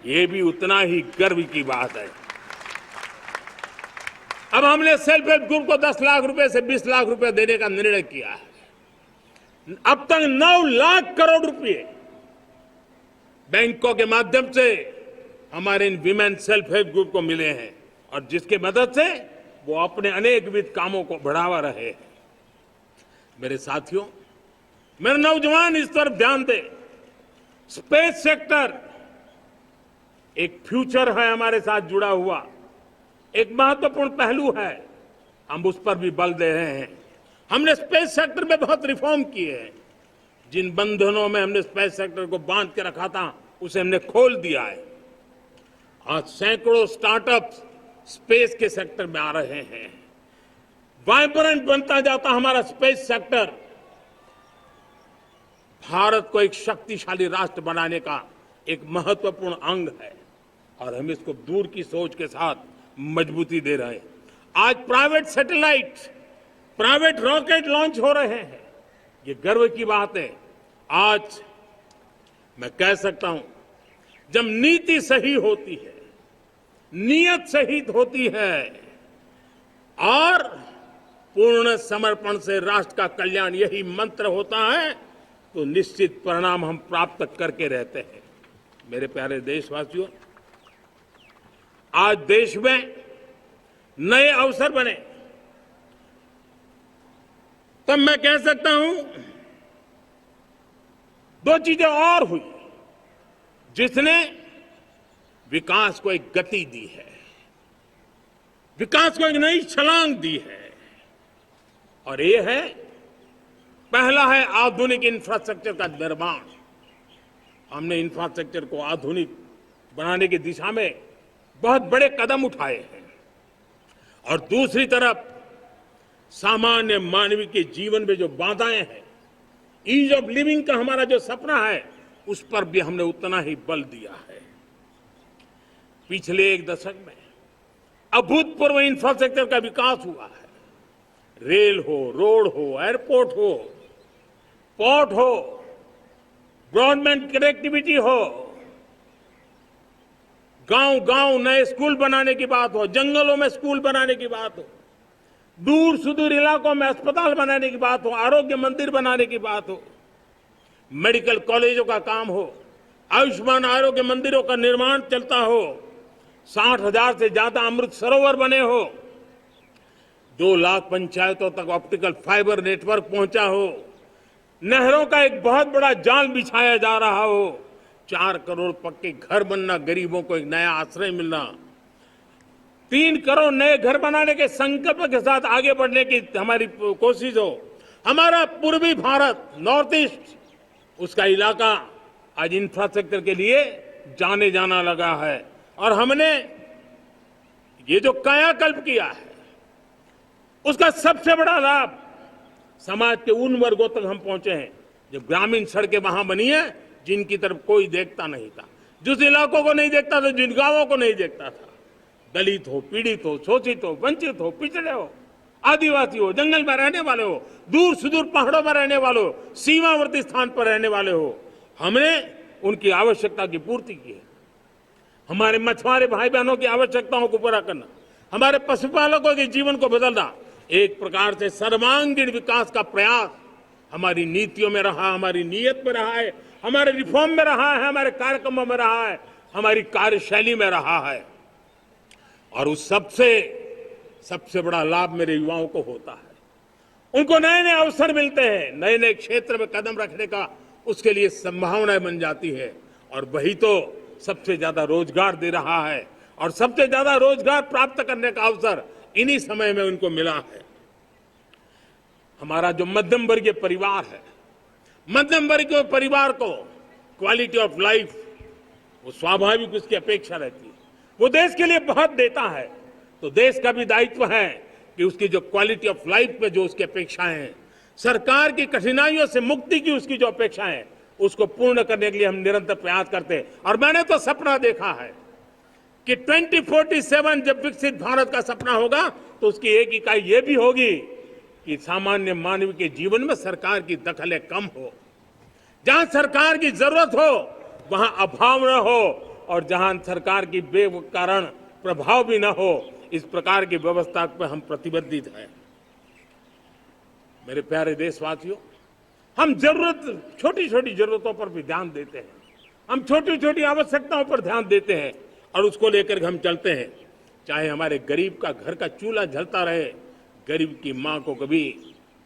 ये भी उतना ही गर्व की बात है। अब हमने सेल्फ हेल्प ग्रुप को 10 लाख रुपए से 20 लाख रुपए देने का निर्णय किया है। अब तक 9 लाख करोड़ रुपए बैंकों के माध्यम से हमारे इन विमेन सेल्फ हेल्प ग्रुप को मिले हैं, और जिसके मदद से वो अपने अनेकविध कामों को बढ़ावा रहे हैं। मेरे साथियों, मेरे नौजवान इस तरफ ध्यान दें। स्पेस सेक्टर एक फ्यूचर है हमारे साथ जुड़ा हुआ, एक महत्वपूर्ण पहलू है। हम उस पर भी बल दे रहे हैं। हमने स्पेस सेक्टर में बहुत रिफॉर्म किए हैं। जिन बंधनों में हमने स्पेस सेक्टर को बांध के रखा था, उसे हमने खोल दिया है। आज सैकड़ों स्टार्टअप्स स्पेस के सेक्टर में आ रहे हैं। वाइब्रेंट बनता जाता हमारा स्पेस सेक्टर भारत को एक शक्तिशाली राष्ट्र बनाने का एक महत्वपूर्ण अंग है, और हम इसको दूर की सोच के साथ मजबूती दे रहे हैं। आज private satellite, private rocket launch हो रहे हैं। ये गर्व की बात है। आज मैं कह सकता हूं, जब नीति सही होती है, नियत सही होती है और पूर्ण समर्पण से राष्ट्र का कल्याण यही मंत्र होता है, तो निश्चित परिणाम हम प्राप्त करके रहते हैं। मेरे प्यारे देशवासियों, आज देश में नए अवसर बने, तब मैं कह सकता हूं 2 चीजें और हुई जिसने विकास को एक गति दी है, विकास को एक नई छलांग दी है। और ये है, पहला है आधुनिक इंफ्रास्ट्रक्चर का निर्माण। हमने इंफ्रास्ट्रक्चर को आधुनिक बनाने की दिशा में बहुत बड़े कदम उठाए हैं। और दूसरी तरफ सामान्य मानवीय के जीवन में जो बाधाएं हैं, ईज ऑफ लिविंग का हमारा जो सपना है, उस पर भी हमने उतना ही बल दिया है। पिछले 1 दशक में अभूतपूर्व इंफ्रास्ट्रक्चर का विकास हुआ है। रेल हो, रोड हो, एयरपोर्ट हो, पोर्ट हो, ब्रॉडबैंड कनेक्टिविटी हो, गांव-गांव नए स्कूल बनाने की बात हो, जंगलों में स्कूल बनाने की बात हो, दूर सुदूर इलाकों में अस्पताल बनाने की बात हो, आरोग्य मंदिर बनाने की बात हो, मेडिकल कॉलेजों का काम हो, आयुष्मान आरोग्य मंदिरों का निर्माण चलता हो, 60,000 से ज्यादा अमृत सरोवर बने हो, 2 लाख पंचायतों तक ऑप्टिकल फाइबर नेटवर्क पहुंचा हो, नहरों का एक बहुत बड़ा जाल बिछाया जा रहा हो, 4 करोड़ पक्के घर बनना, गरीबों को एक नया आश्रय मिलना, 3 करोड़ नए घर बनाने के संकल्प के साथ आगे बढ़ने की हमारी कोशिश हो। हमारा पूर्वी भारत, नॉर्थ ईस्ट, उसका इलाका आज इंफ्रास्ट्रक्चर के लिए जाने जाना लगा है। और हमने ये जो कायाकल्प किया है, उसका सबसे बड़ा लाभ समाज के उन वर्गों तक हम पहुंचे हैं जो ग्रामीण सड़कें वहां बनी है जिनकी तरफ कोई देखता नहीं था, जिस इलाकों को नहीं देखता था, जिन गांवों को नहीं देखता था। दलित हो, पीड़ित हो, शोषित हो, वंचित हो, पिछड़े हो, आदिवासी हो, जंगल में रहने वाले हो, दूर सुदूर पहाड़ों में रहने वाले हो, सीमावर्ती स्थान पर रहने वाले हो, हमने उनकी आवश्यकता की पूर्ति की है। हमारे मछुआरे भाई बहनों की आवश्यकताओं को पूरा करना, हमारे पशुपालकों के जीवन को बदलना, एक प्रकार से सर्वांगीण विकास का प्रयास हमारी नीतियों में रहा, हमारी नीयत में रहा है हमारे रिफॉर्म में रहा है, हमारे कार्यक्रमों में रहा है, हमारी कार्यशैली में रहा है। और उस सबसे बड़ा लाभ मेरे युवाओं को होता है। उनको नए नए अवसर मिलते हैं, नए नए क्षेत्र में कदम रखने का उसके लिए संभावनाएं बन जाती है, और वही तो सबसे ज्यादा रोजगार दे रहा है। और सबसे ज्यादा रोजगार प्राप्त करने का अवसर इन्हीं समय में उनको मिला है। हमारा जो मध्यम वर्गीय परिवार है, मध्यम वर्गीय परिवार को क्वालिटी ऑफ लाइफ, वो स्वाभाविक उसकी अपेक्षा रहती है। वो देश के लिए बहुत देता है, तो देश का भी दायित्व है कि उसकी जो क्वालिटी ऑफ लाइफ पे जो उसकी अपेक्षाएं हैं, सरकार की कठिनाइयों से मुक्ति की उसकी जो अपेक्षाएं हैं, उसको पूर्ण करने के लिए हम निरंतर प्रयास करते हैं। और मैंने तो सपना देखा है कि 2047 जब विकसित भारत का सपना होगा, तो उसकी एक इकाई ये भी होगी कि सामान्य मानव के जीवन में सरकार की दखलें कम हो, जहां सरकार की जरूरत हो वहां अभाव न हो, और जहां सरकार की बेकारण प्रभाव भी न हो, इस प्रकार की व्यवस्था पर हम प्रतिबद्ध हैं। मेरे प्यारे देशवासियों, हम छोटी छोटी जरूरतों पर भी ध्यान देते हैं, हम छोटी छोटी आवश्यकताओं पर ध्यान देते हैं, और उसको लेकर हम चलते हैं। चाहे हमारे गरीब का घर का चूल्हा जलता रहे, गरीब की मां को कभी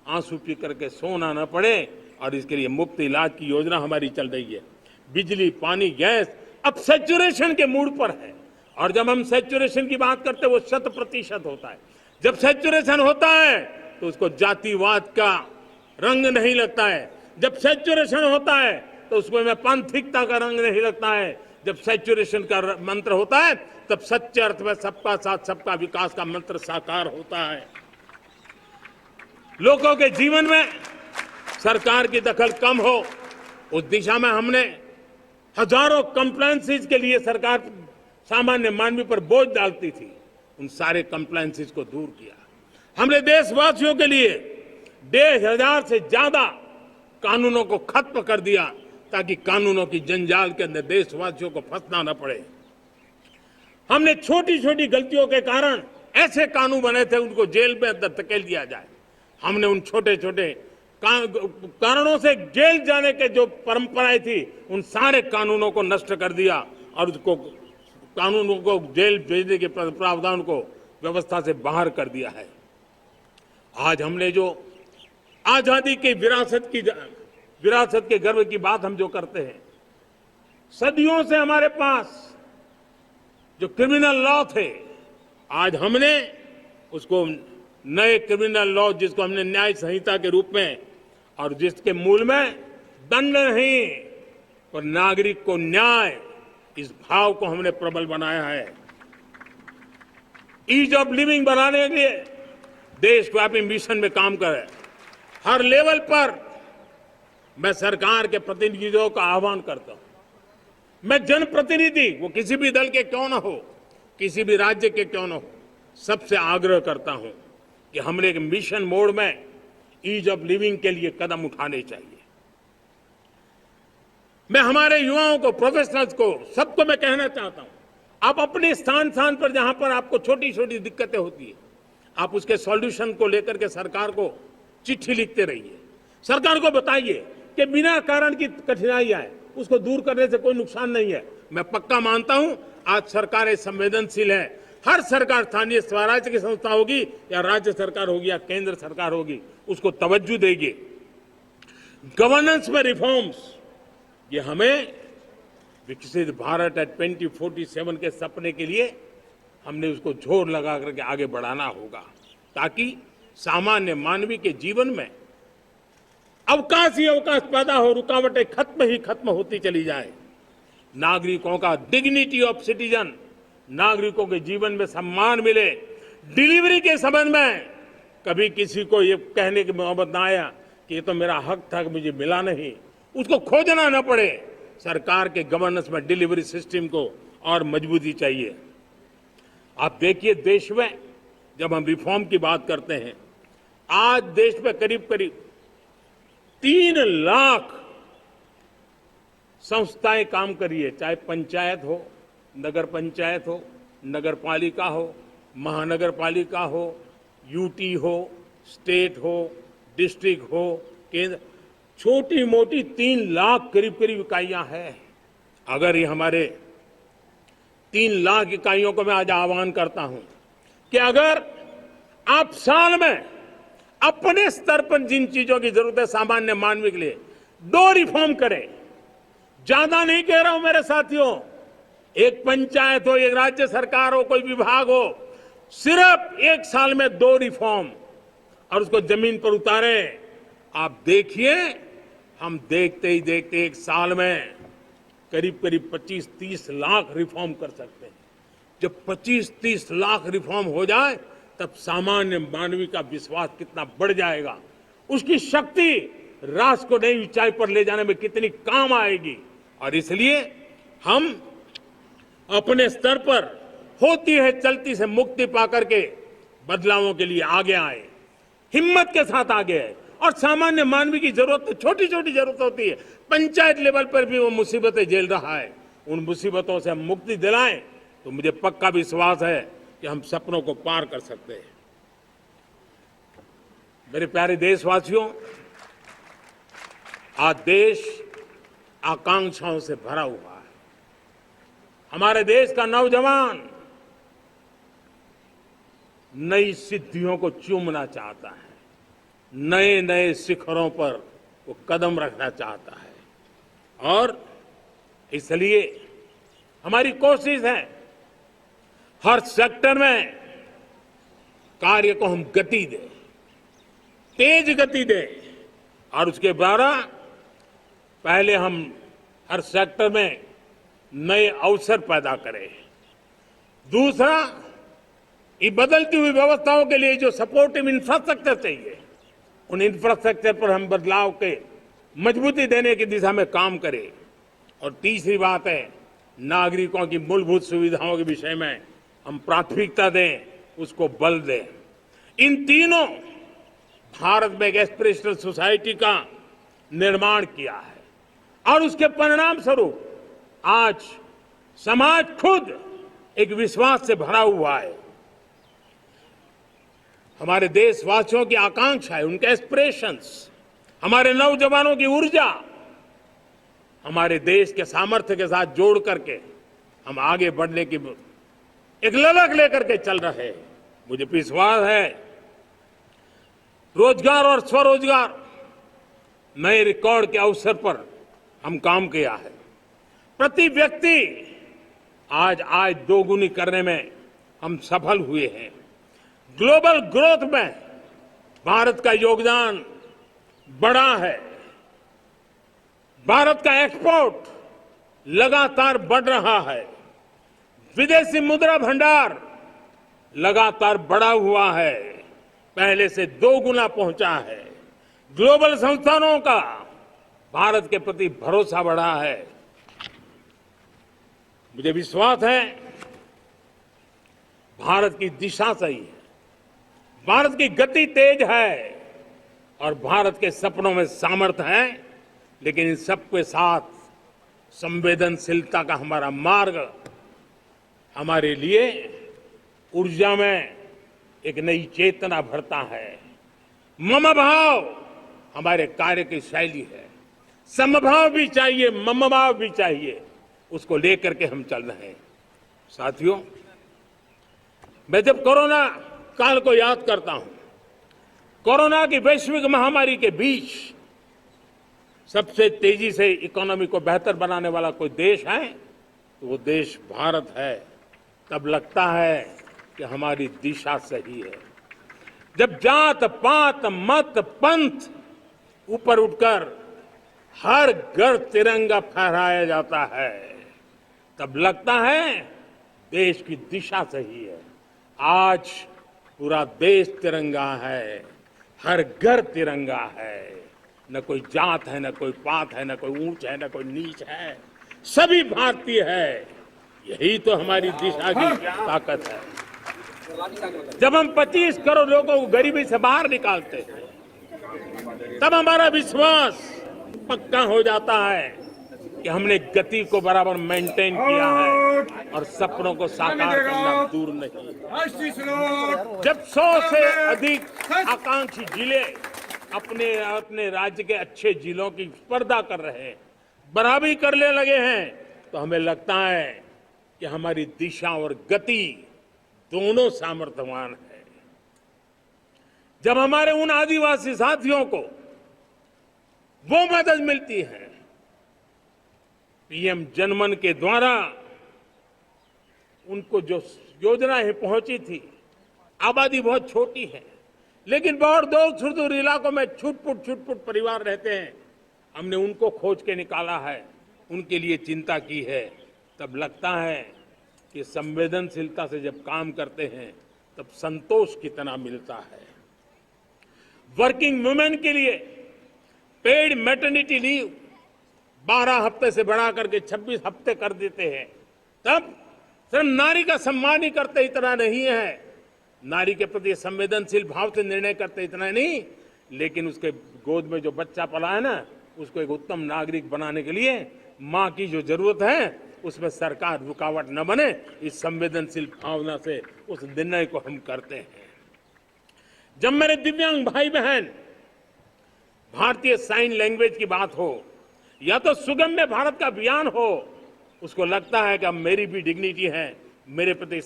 आंसू पी करके सोना न पड़े, और इसके लिए मुफ्त इलाज की योजना हमारी चल रही है। बिजली, पानी, गैस अब सैचुरेशन के मूड पर है, और जब हम सैचुरेशन की बात करते हैं वो 100% होता है। जब सैचुरेशन होता है तो उसको जातिवाद का रंग नहीं लगता है। जब सैचुरेशन होता है तो उसमें पांथिकता का रंग नहीं लगता है। जब सैचुरेशन का मंत्र होता है तब सच्चे अर्थ में सबका साथ सबका विकास का मंत्र साकार होता है। लोगों के जीवन में सरकार की दखल कम हो, उस दिशा में हमने हजारों कंप्लायंसेस के लिए सरकार सामान्य मानवीय पर बोझ डालती थी, उन सारे कंप्लायंसेस को दूर किया। हमने देशवासियों के लिए 1,500 से ज्यादा कानूनों को खत्म कर दिया, ताकि कानूनों की जंजाल के अंदर देशवासियों को फंसना न पड़े। हमने छोटी छोटी गलतियों के कारण ऐसे कानून बने थे, उनको जेल में अंदर धकेल दिया जाए। हमने उन छोटे छोटे कारणों से जेल जाने के जो परंपराएं थी, उन सारे कानूनों को नष्ट कर दिया, और उसको कानूनों को जेल भेजने के प्रावधान को व्यवस्था से बाहर कर दिया है। आज हमने जो आजादी की विरासत के गर्व की बात हम जो करते हैं, सदियों से हमारे पास जो क्रिमिनल लॉ थे, आज हमने उसको नए क्रिमिनल लॉ, जिसको हमने न्याय संहिता के रूप में, और जिसके मूल में दंड नहीं पर नागरिक को न्याय, इस भाव को हमने प्रबल बनाया है। ईज ऑफ लिविंग बनाने के लिए देशव्यापी मिशन में काम करे। हर लेवल पर मैं सरकार के प्रतिनिधियों का आह्वान करता हूं। मैं जनप्रतिनिधि, वो किसी भी दल के क्यों न हो, किसी भी राज्य के क्यों न हो, सबसे आग्रह करता हूं कि हमने एक मिशन मोड में ईज ऑफ लिविंग के लिए कदम उठाने चाहिए। मैं हमारे युवाओं को, प्रोफेशनल्स को, सबको मैं कहना चाहता हूं, आप अपने स्थान पर जहां पर आपको छोटी छोटी दिक्कतें होती है, आप उसके सॉल्यूशन को लेकर के सरकार को चिट्ठी लिखते रहिए। सरकार को बताइए कि बिना कारण की कठिनाई आए उसको दूर करने से कोई नुकसान नहीं है। मैं पक्का मानता हूं आज सरकारें संवेदनशील हैं। हर सरकार, स्थानीय स्वराज्य की संस्था होगी या राज्य सरकार होगी या केंद्र सरकार होगी, उसको तवज्जो देगी। गवर्नेंस में रिफॉर्म्स, ये हमें विकसित भारत 2047 के सपने के लिए हमने उसको जोर लगा करके आगे बढ़ाना होगा, ताकि सामान्य मानवीय के जीवन में अवकाश ही अवकाश पैदा हो, रुकावटें खत्म ही खत्म होती चली जाए। नागरिकों का डिग्निटी ऑफ सिटीजन, नागरिकों के जीवन में सम्मान मिले। डिलीवरी के संबंध में कभी किसी को ये कहने की मोहब्बत ना आया कि ये तो मेरा हक था कि मुझे मिला नहीं, उसको खोजना न पड़े। सरकार के गवर्नेंस में डिलीवरी सिस्टम को और मजबूती चाहिए। आप देखिए, देश में जब हम रिफॉर्म की बात करते हैं, आज देश में करीब करीब 3 लाख संस्थाएं काम कर रही है, चाहे पंचायत हो, नगर पंचायत हो, नगर पालिका हो, महानगर पालिका हो, यूटी हो, स्टेट हो, डिस्ट्रिक्ट हो, केंद्र। छोटी मोटी 3 लाख करीब करीब इकाइयां हैं। अगर ये हमारे 3 लाख इकाइयों को मैं आज आह्वान करता हूं कि अगर आप साल में अपने स्तर पर जिन चीजों की जरूरत है सामान्य मानव के लिए 2 रिफॉर्म करें। ज्यादा नहीं कह रहा हूं मेरे साथियों, एक पंचायत हो, एक राज्य सरकार हो, कोई विभाग हो, सिर्फ एक साल में 2 रिफॉर्म और उसको जमीन पर उतारें। आप देखिए, हम देखते ही देखते एक साल में करीब करीब 25-30 लाख रिफॉर्म कर सकते हैं। जब 25-30 लाख रिफॉर्म हो जाए तब सामान्य मानवी का विश्वास कितना बढ़ जाएगा, उसकी शक्ति राष्ट्र को नई ऊंचाई पर ले जाने में कितनी काम आएगी। और इसलिए हम अपने स्तर पर होती है चलती से मुक्ति पाकर के बदलावों के लिए आगे आए, हिम्मत के साथ आगे आए। और सामान्य मानवी की जरूरत तो छोटी छोटी जरूरत होती है, पंचायत लेवल पर भी वो मुसीबतें झेल रहा है, उन मुसीबतों से हम मुक्ति दिलाएं तो मुझे पक्का विश्वास है कि हम सपनों को पार कर सकते हैं। मेरे प्यारे देशवासियों, आज देश आकांक्षाओं से भरा हुआ है। हमारे देश का नौजवान नई सिद्धियों को चूमना चाहता है, नए नए शिखरों पर वो कदम रखना चाहता है। और इसलिए हमारी कोशिश है हर सेक्टर में कार्य को हम गति दें, तेज गति दें। और उसके द्वारा पहले हम हर सेक्टर में नए अवसर पैदा करें। दूसरा, ये बदलती हुई व्यवस्थाओं के लिए जो सपोर्टिव इंफ्रास्ट्रक्चर चाहिए, उन इंफ्रास्ट्रक्चर पर हम बदलाव के मजबूती देने की दिशा में काम करें। और तीसरी बात है, नागरिकों की मूलभूत सुविधाओं के विषय में हम प्राथमिकता दें, उसको बल दें। इन तीनों भारत में एक एस्पिरेशनल सोसाइटी का निर्माण किया है और उसके परिणाम स्वरूप आज समाज खुद एक विश्वास से भरा हुआ है। हमारे देशवासियों की आकांक्षा है, उनके एस्पिरेशंस, हमारे नौजवानों की ऊर्जा हमारे देश के सामर्थ्य के साथ जोड़ करके हम आगे बढ़ने की एक ललक लेकर के चल रहे हैं। मुझे विश्वास है रोजगार और स्वरोजगार नए रिकॉर्ड के अवसर पर हम काम किया है। प्रति व्यक्ति आज आय दोगुनी करने में हम सफल हुए हैं। ग्लोबल ग्रोथ में भारत का योगदान बड़ा है। भारत का एक्सपोर्ट लगातार बढ़ रहा है। विदेशी मुद्रा भंडार लगातार बढ़ा हुआ है, पहले से 2 गुना पहुंचा है। ग्लोबल संस्थानों का भारत के प्रति भरोसा बढ़ा है। मुझे विश्वास है भारत की दिशा सही है, भारत की गति तेज है और भारत के सपनों में सामर्थ्य है। लेकिन इन सबके साथ संवेदनशीलता का हमारा मार्ग हमारे लिए ऊर्जा में एक नई चेतना भरता है। मम भाव हमारे कार्य की शैली है। समभाव भी चाहिए, मम भाव भी चाहिए, उसको लेकर के हम चल रहे हैं। साथियों, मैं जब कोरोना काल को याद करता हूं, कोरोना की वैश्विक महामारी के बीच सबसे तेजी से इकोनॉमी को बेहतर बनाने वाला कोई देश है तो वो देश भारत है। तब लगता है कि हमारी दिशा सही है। जब जात पात मत पंथ ऊपर उठकर हर घर तिरंगा फहराया जाता है, तब लगता है देश की दिशा सही है। आज पूरा देश तिरंगा है, हर घर तिरंगा है। न कोई जात है, न कोई पात है, न कोई ऊंच है, न कोई नीच है, सभी भारतीय है। यही तो हमारी दिशा की ताकत है। जब हम 25 करोड़ लोगों को गरीबी से बाहर निकालते हैं, तब हमारा विश्वास पक्का हो जाता है कि हमने गति को बराबर मेंटेन किया है और सपनों को साकार करना दूर नहीं। जब 100 से अधिक आकांक्षी जिले अपने अपने राज्य के अच्छे जिलों की स्पर्धा कर रहे हैं, बराबरी करने लगे हैं, तो हमें लगता है कि हमारी दिशा और गति दोनों सामर्थ्यवान है। जब हमारे उन आदिवासी साथियों को वो मदद मिलती है, पीएम जनमन के द्वारा उनको जो योजनाएं पहुंची थी, आबादी बहुत छोटी है, लेकिन बहुत दूर सुदूर इलाकों में छुटपुट परिवार रहते हैं, हमने उनको खोज के निकाला है, उनके लिए चिंता की है। तब लगता है कि संवेदनशीलता से जब काम करते हैं तब संतोष कितना मिलता है। वर्किंग वुमेन के लिए पेड मैटरनिटी लीव 12 हफ्ते से बढ़ा करके 26 हफ्ते कर देते हैं। तब सिर्फ नारी का सम्मान ही करते इतना नहीं है, नारी के प्रति संवेदनशील भाव से निर्णय करते इतना नहीं, लेकिन उसके गोद में जो बच्चा पला है ना, उसको एक उत्तम नागरिक बनाने के लिए मां की जो जरूरत है उसमें सरकार रुकावट न बने, इस संवेदनशील भावना से उस निर्णय को हम करते हैं। जब मेरे दिव्यांग भाई बहन भारतीय साइन लैंग्वेज की बात हो या तो सुगम्य भारत का अभियान हो, उसको लगता है कि अब मेरी भी डिग्निटी है, मेरे प्रति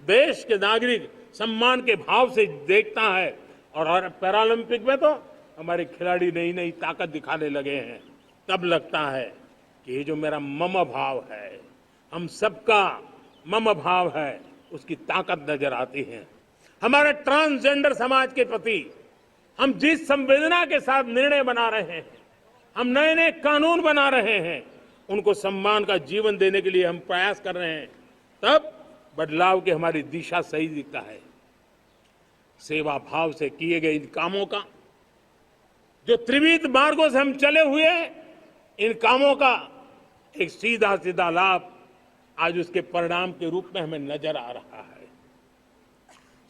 देश के नागरिक सम्मान के भाव से देखता है। और पैरालंपिक में तो हमारे खिलाड़ी नई नई ताकत दिखाने लगे हैं। तब लगता है कि ये जो मेरा मम भाव है, हम सबका मम भाव है, उसकी ताकत नजर आती है। हमारे ट्रांसजेंडर समाज के प्रति हम जिस संवेदना के साथ निर्णय बना रहे हैं, हम नए नए कानून बना रहे हैं, उनको सम्मान का जीवन देने के लिए हम प्रयास कर रहे हैं, तब बदलाव की हमारी दिशा सही दिखता है। सेवा भाव से किए गए इन कामों का जो त्रिविध मार्गों से हम चले हुए, इन कामों का एक सीधा सीधा लाभ आज उसके परिणाम के रूप में हमें नजर आ रहा है।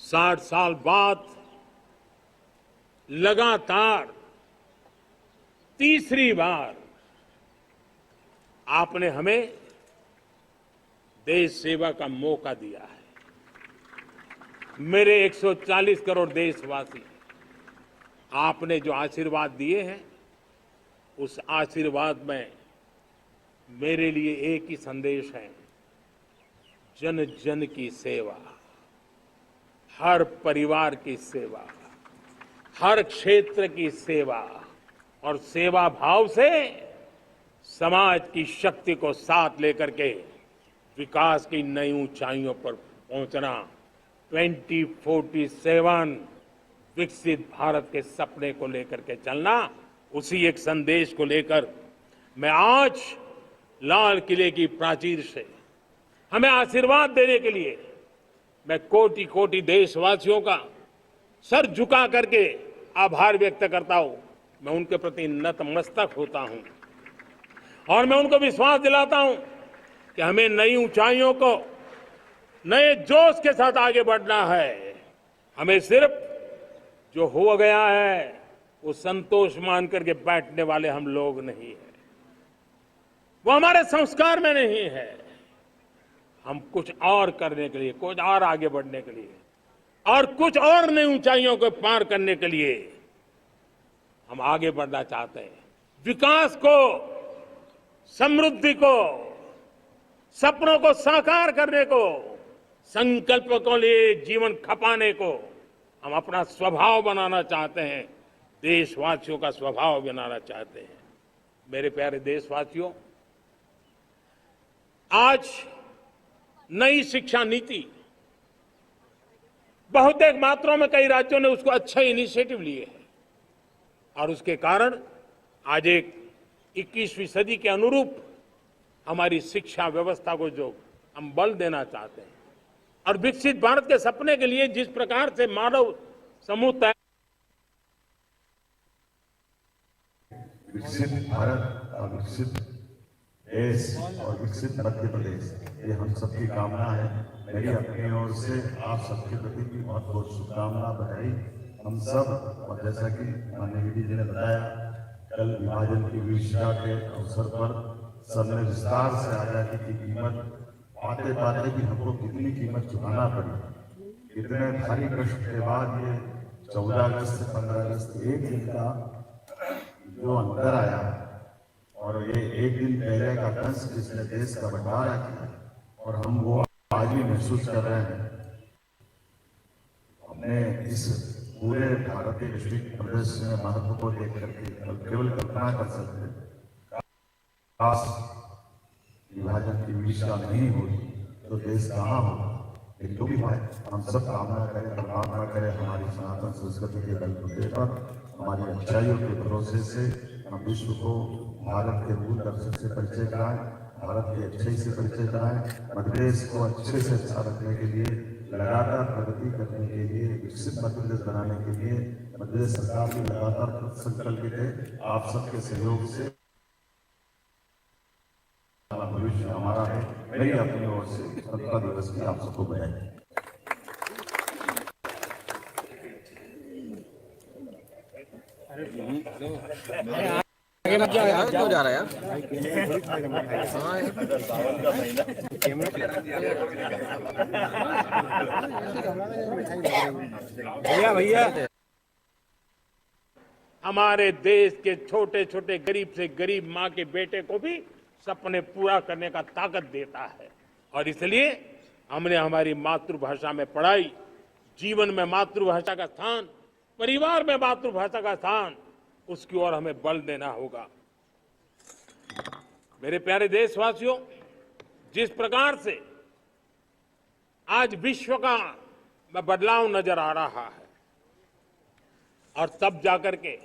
60 साल बाद लगातार तीसरी बार आपने हमें देश सेवा का मौका दिया है। मेरे 140 करोड़ देशवासी, आपने जो आशीर्वाद दिए हैं, उस आशीर्वाद में मेरे लिए एक ही संदेश है, जन जन की सेवा, हर परिवार की सेवा, हर क्षेत्र की सेवा, और सेवा भाव से समाज की शक्ति को साथ लेकर के विकास की नई ऊंचाइयों पर पहुंचना। 2047 विकसित भारत के सपने को लेकर के चलना, उसी एक संदेश को लेकर मैं आज लाल किले की प्राचीर से हमें आशीर्वाद देने के लिए मैं कोटि कोटि देशवासियों का सर झुका करके आभार व्यक्त करता हूं। मैं उनके प्रति नतमस्तक होता हूं और मैं उनको विश्वास दिलाता हूं कि हमें नई ऊंचाइयों को नए जोश के साथ आगे बढ़ना है। हमें सिर्फ जो हो गया है वो संतोष मान करके बैठने वाले हम लोग नहीं हैं, वो हमारे संस्कार में नहीं है। हम कुछ और करने के लिए, कुछ और आगे बढ़ने के लिए और कुछ और नई ऊंचाइयों को पार करने के लिए हम आगे बढ़ना चाहते हैं। विकास को, समृद्धि को, सपनों को साकार करने को, संकल्प को लिए जीवन खपाने को हम अपना स्वभाव बनाना चाहते हैं, देशवासियों का स्वभाव बनाना चाहते हैं। मेरे प्यारे देशवासियों, आज नई शिक्षा नीति बहुतेक मात्राओं में कई राज्यों ने उसको अच्छा इनिशिएटिव लिए हैं और उसके कारण आज एक 21वीं सदी के अनुरूप हमारी शिक्षा व्यवस्था को जो हम बल देना चाहते हैं और विकसित भारत के सपने के लिए जिस प्रकार से मानव समूह तय, विकसित भारत और विकसित देश और विकसित मध्य प्रदेश, ये हम सबकी कामना है। मेरी अपनी ओर से आप सबके प्रति भी बहुत बहुत शुभकामना, बधाई। हम सब, और जैसा कि माननीय विधि जी ने बताया, कल विभाजन की विशेषता के अवसर पर सबने विस्तार से आजादी की कीमत पाते पाते भी हमको कितनी कीमत चुकाना पड़ी, कितने भारी कष्ट के बाद ये 14 अगस्त से 15 अगस्त एक दिन का जो अंतर आया और ये एक दिन पहले का दंश जिसने देश का बंटवारा किया और हम वो आज भी महसूस कर रहे हैं। अपने इस पूरे भारतीय वैश्विक परिदृश्य में महत्व को देख करके केवल कल्पना कर सकते हैं, काश विभाजन की विषय नहीं होगी तो देश कहाँ होगा। लेकिन जो भी है हम सब कामना करें, परमात्मा करें हमारी सनातन संस्कृति के बलबूते पर, हमारी अच्छाइयों के भरोसे से हम विश्व को भारत के मूल दर्शन से परिचय कराएं, भारत की अच्छाई से परिचय कराएं, मध्यप्रदेश को अच्छे से अच्छा रखने के लिए, लगातार प्रगति करने के लिए, विकसित मध्यप्रदेश बनाने के लिए मध्यप्रदेश सरकार भी लगातार संकल्पित है। आप सबके सहयोग से भविष्य हमारा है। मेरी अपनी ओर से स्वतंत्रता दिवस की आप सबको बधाई। क्यों जा रहा है भैया हमारे देश के छोटे छोटे गरीब से गरीब माँ के बेटे को भी सपने पूरा करने का ताकत देता है। और इसलिए हमने हमारी मातृभाषा में पढ़ाई, जीवन में मातृभाषा का स्थान, परिवार में मातृभाषा का स्थान, उसकी ओर हमें बल देना होगा। मेरे प्यारे देशवासियों, जिस प्रकार से आज विश्व का बदलाव नजर आ रहा है और तब जाकर के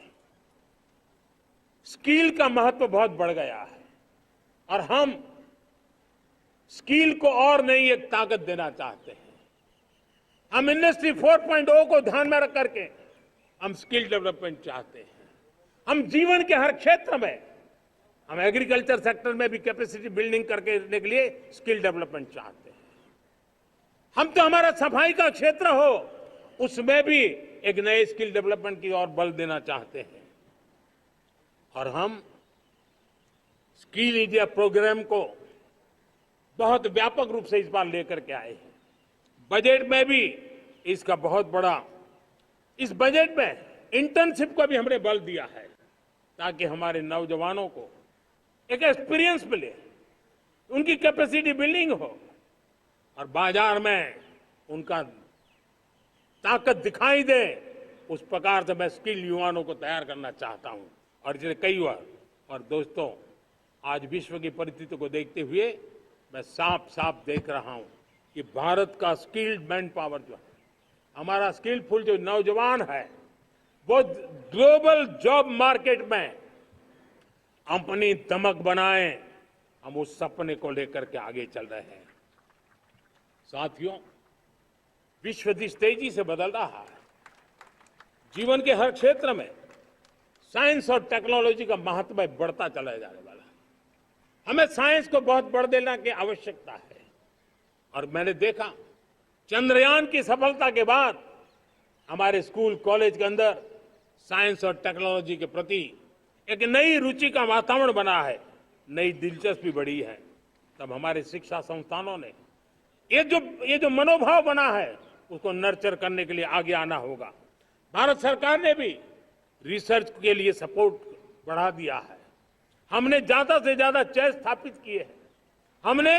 स्किल का महत्व बहुत बढ़ गया है और हम स्किल को और नई एक ताकत देना चाहते हैं। हम इंडस्ट्री 4.0 को ध्यान में रख करके हम स्किल डेवलपमेंट चाहते हैं। हम जीवन के हर क्षेत्र में, हम एग्रीकल्चर सेक्टर में भी कैपेसिटी बिल्डिंग करके करने के लिए स्किल डेवलपमेंट चाहते हैं। हम तो हमारा सफाई का क्षेत्र हो उसमें भी एक नए स्किल डेवलपमेंट की ओर बल देना चाहते हैं। और हम स्किल इंडिया प्रोग्राम को बहुत व्यापक रूप से इस बार लेकर के आए हैं। बजट में भी इसका बहुत बड़ा, इस बजट में इंटर्नशिप को भी हमने बल दिया है ताकि हमारे नौजवानों को एक एक्सपीरियंस मिले, उनकी कैपेसिटी बिल्डिंग हो और बाजार में उनका ताकत दिखाई दे। उस प्रकार से मैं स्किल युवाओं को तैयार करना चाहता हूं। और इसलिए कई बार, और दोस्तों, आज विश्व की परिस्थिति को देखते हुए मैं साफ साफ देख रहा हूं कि भारत का स्किल्ड मैन पावर जो है, हमारा स्किलफुल जो नौजवान है, वो ग्लोबल जॉब मार्केट में अपनी दमक बनाए। हम उस सपने को लेकर के आगे चल रहे हैं। साथियों, विश्व जिस तेजी से बदल रहा है, जीवन के हर क्षेत्र में साइंस और टेक्नोलॉजी का महत्व बढ़ता चला जाने वाला है। हमें साइंस को बहुत बढ़ देने की आवश्यकता है। और मैंने देखा चंद्रयान की सफलता के बाद हमारे स्कूल कॉलेज के अंदर साइंस और टेक्नोलॉजी के प्रति एक नई रुचि का वातावरण बना है, नई दिलचस्पी बढ़ी है। तब हमारे शिक्षा संस्थानों ने ये जो मनोभाव बना है उसको नर्चर करने के लिए आगे आना होगा। भारत सरकार ने भी रिसर्च के लिए सपोर्ट बढ़ा दिया है। हमने ज्यादा से ज्यादा चेयर स्थापित किए हैं। हमने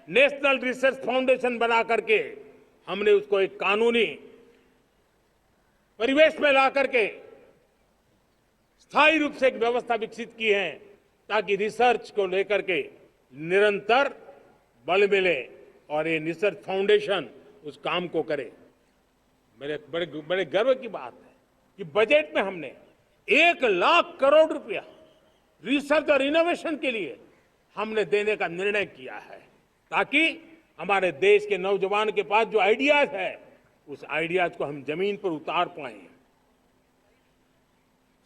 नेशनल रिसर्च फाउंडेशन बना करके हमने उसको एक कानूनी परिवेश में ला करके स्थायी रूप से एक व्यवस्था विकसित की है ताकि रिसर्च को लेकर के निरंतर बल मिले और ये रिसर्च फाउंडेशन उस काम को करे। मेरे बड़े गर्व की बात है कि बजट में हमने 1 लाख करोड़ रुपया रिसर्च और इनोवेशन के लिए हमने देने का निर्णय किया है ताकि हमारे देश के नौजवान के पास जो आइडियाज है उस आइडियाज को हम जमीन पर उतार पाए।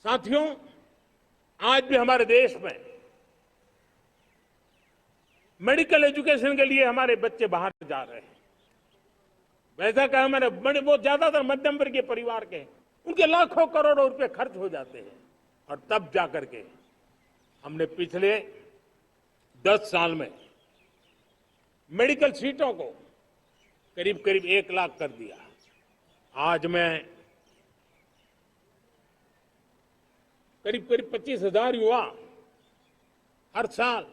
साथियों, आज भी हमारे देश में मेडिकल एजुकेशन के लिए हमारे बच्चे बाहर जा रहे हैं। वैसा कहा मैंने, बहुत ज्यादातर मध्यम वर्गीय परिवार के, उनके लाखों करोड़ों रुपए खर्च हो जाते हैं। और तब जाकर के हमने पिछले 10 साल में मेडिकल सीटों को करीब करीब 1 लाख कर दिया। आज मैं करीब करीब 25,000 युवा हर साल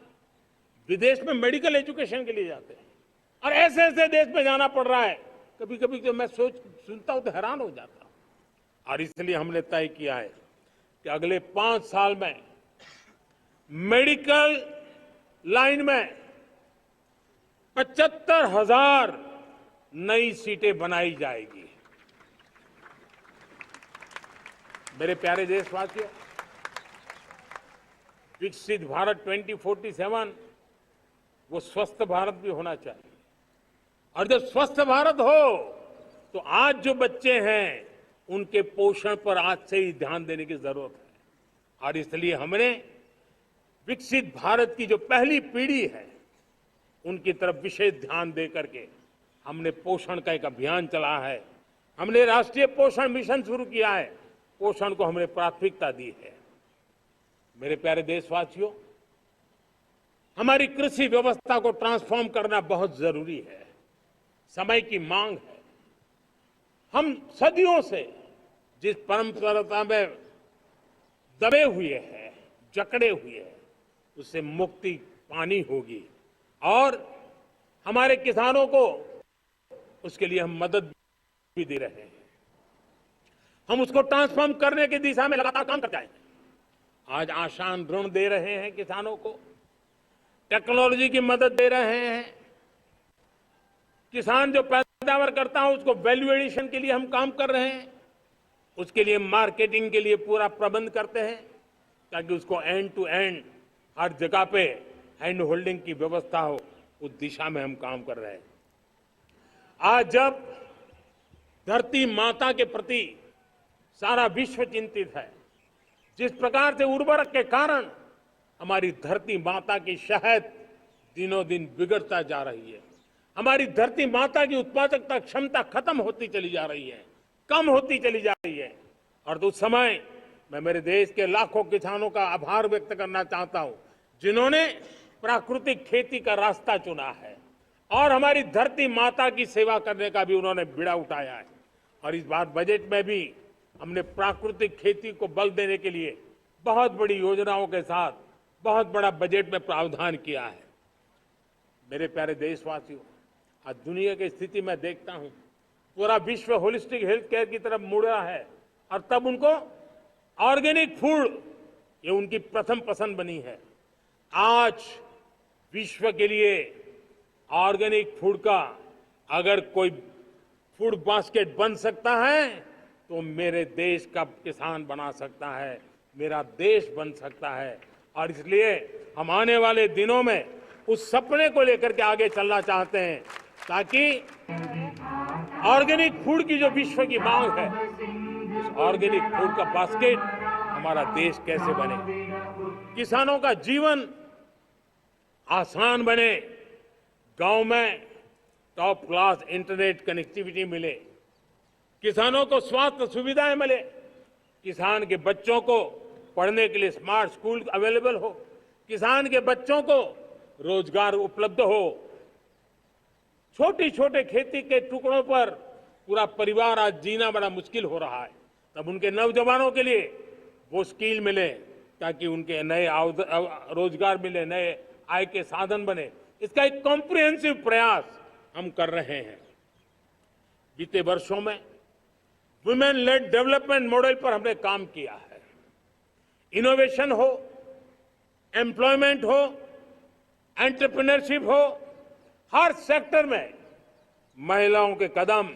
विदेश में मेडिकल एजुकेशन के लिए जाते हैं, और ऐसे ऐसे देश में जाना पड़ रहा है, कभी कभी तो मैं सुनता हूं तो हैरान हो जाता हूं। और इसलिए हमने तय किया है कि अगले 5 साल में मेडिकल लाइन में 75,000 नई सीटें बनाई जाएगी। मेरे प्यारे देशवासियों, विकसित भारत 2047 वो स्वस्थ भारत भी होना चाहिए, और जब स्वस्थ भारत हो तो आज जो बच्चे हैं उनके पोषण पर आज से ही ध्यान देने की जरूरत है। और इसलिए हमने विकसित भारत की जो पहली पीढ़ी है उनकी तरफ विशेष ध्यान दे करके हमने पोषण का एक अभियान चला है। हमने राष्ट्रीय पोषण मिशन शुरू किया है, पोषण को हमने प्राथमिकता दी है। मेरे प्यारे देशवासियों, हमारी कृषि व्यवस्था को ट्रांसफॉर्म करना बहुत जरूरी है, समय की मांग है। हम सदियों से जिस परंपरा में दबे हुए हैं, जकड़े हुए हैं, उससे मुक्ति पानी होगी, और हमारे किसानों को उसके लिए हम मदद भी दे रहे हैं। हम उसको ट्रांसफॉर्म करने की दिशा में लगातार काम करते हैं। आज आसान ऋण दे रहे हैं किसानों को, टेक्नोलॉजी की मदद दे रहे हैं। किसान जो पैदावार करता है उसको वैल्यू एडिशन के लिए हम काम कर रहे हैं, उसके लिए मार्केटिंग के लिए पूरा प्रबंध करते हैं ताकि उसको एंड टू एंड हर जगह पे हैंड होल्डिंग की व्यवस्था हो। उस दिशा में हम काम कर रहे हैं। आज जब धरती माता के प्रति सारा विश्व चिंतित है, जिस प्रकार से उर्वरक के कारण हमारी धरती माता की शहद दिनों दिन बिगड़ता जा रही है, हमारी धरती माता की उत्पादकता क्षमता खत्म होती चली जा रही है, कम होती चली जा रही है। और उस समय मैं मेरे देश के लाखों किसानों का आभार व्यक्त करना चाहता हूं जिन्होंने प्राकृतिक खेती का रास्ता चुना है और हमारी धरती माता की सेवा करने का भी उन्होंने बीड़ा उठाया है। और इस बार बजट में भी हमने प्राकृतिक खेती को बल देने के लिए बहुत बड़ी योजनाओं के साथ बहुत बड़ा बजट में प्रावधान किया है। मेरे प्यारे देशवासियों, आज दुनिया की स्थिति में देखता हूं, पूरा विश्व होलिस्टिक हेल्थ केयर की तरफ मुड़ रहा है, और तब उनको ऑर्गेनिक फूड ये उनकी प्रथम पसंद बनी है। आज विश्व के लिए ऑर्गेनिक फूड का अगर कोई फूड बास्केट बन सकता है तो मेरे देश का किसान बना सकता है, मेरा देश बन सकता है। और इसलिए हम आने वाले दिनों में उस सपने को लेकर के आगे चलना चाहते हैं ताकि ऑर्गेनिक फूड की जो विश्व की मांग है, उस ऑर्गेनिक फूड का बास्केट हमारा देश कैसे बने, किसानों का जीवन आसान बने, गांव में टॉप क्लास इंटरनेट कनेक्टिविटी मिले, किसानों को स्वास्थ्य सुविधाएं मिले, किसान के बच्चों को पढ़ने के लिए स्मार्ट स्कूल अवेलेबल हो, किसान के बच्चों को रोजगार उपलब्ध हो। छोटी छोटे खेती के टुकड़ों पर पूरा परिवार आज जीना बड़ा मुश्किल हो रहा है, तब उनके नौजवानों के लिए वो स्किल मिले ताकि उनके नए रोजगार मिले, नए आय के साधन बने। इसका एक कॉम्प्रिहेंसिव प्रयास हम कर रहे हैं। बीते वर्षों में वुमेन लेड डेवलपमेंट मॉडल पर हमने काम किया है। इनोवेशन हो, एम्प्लॉयमेंट हो, एंटरप्रेन्योरशिप हो, हर सेक्टर में महिलाओं के कदम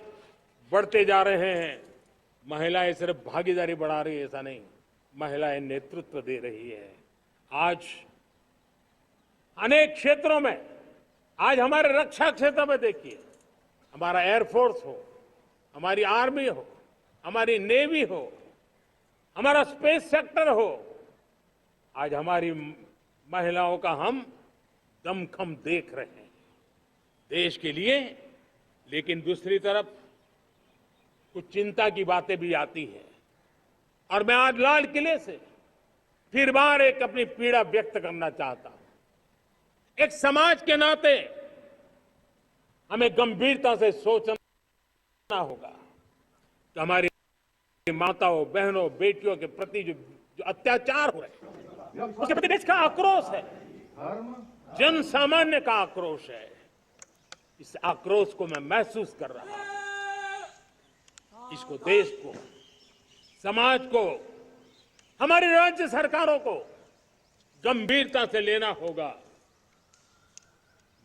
बढ़ते जा रहे हैं। महिलाएं सिर्फ भागीदारी बढ़ा रही है ऐसा नहीं, महिलाएं नेतृत्व दे रही है। आज अनेक क्षेत्रों में, आज हमारे रक्षा क्षेत्र में देखिए, हमारा एयरफोर्स हो, हमारी आर्मी हो, हमारी नेवी हो, हमारा स्पेस सेक्टर हो, आज हमारी महिलाओं का हम दमखम देख रहे हैं देश के लिए। लेकिन दूसरी तरफ कुछ चिंता की बातें भी आती हैं, और मैं आज लाल किले से फिर बार एक अपनी पीड़ा व्यक्त करना चाहता हूं। एक समाज के नाते हमें गंभीरता से सोचना होगा कि हमारी माताओं, बहनों, बेटियों के प्रति जो जो अत्याचार हो रहे हैं, उसके प्रति देश का आक्रोश है, जन सामान्य का आक्रोश है। इस आक्रोश को मैं महसूस कर रहा हूं। इसको देश को, समाज को, हमारी राज्य सरकारों को गंभीरता से लेना होगा।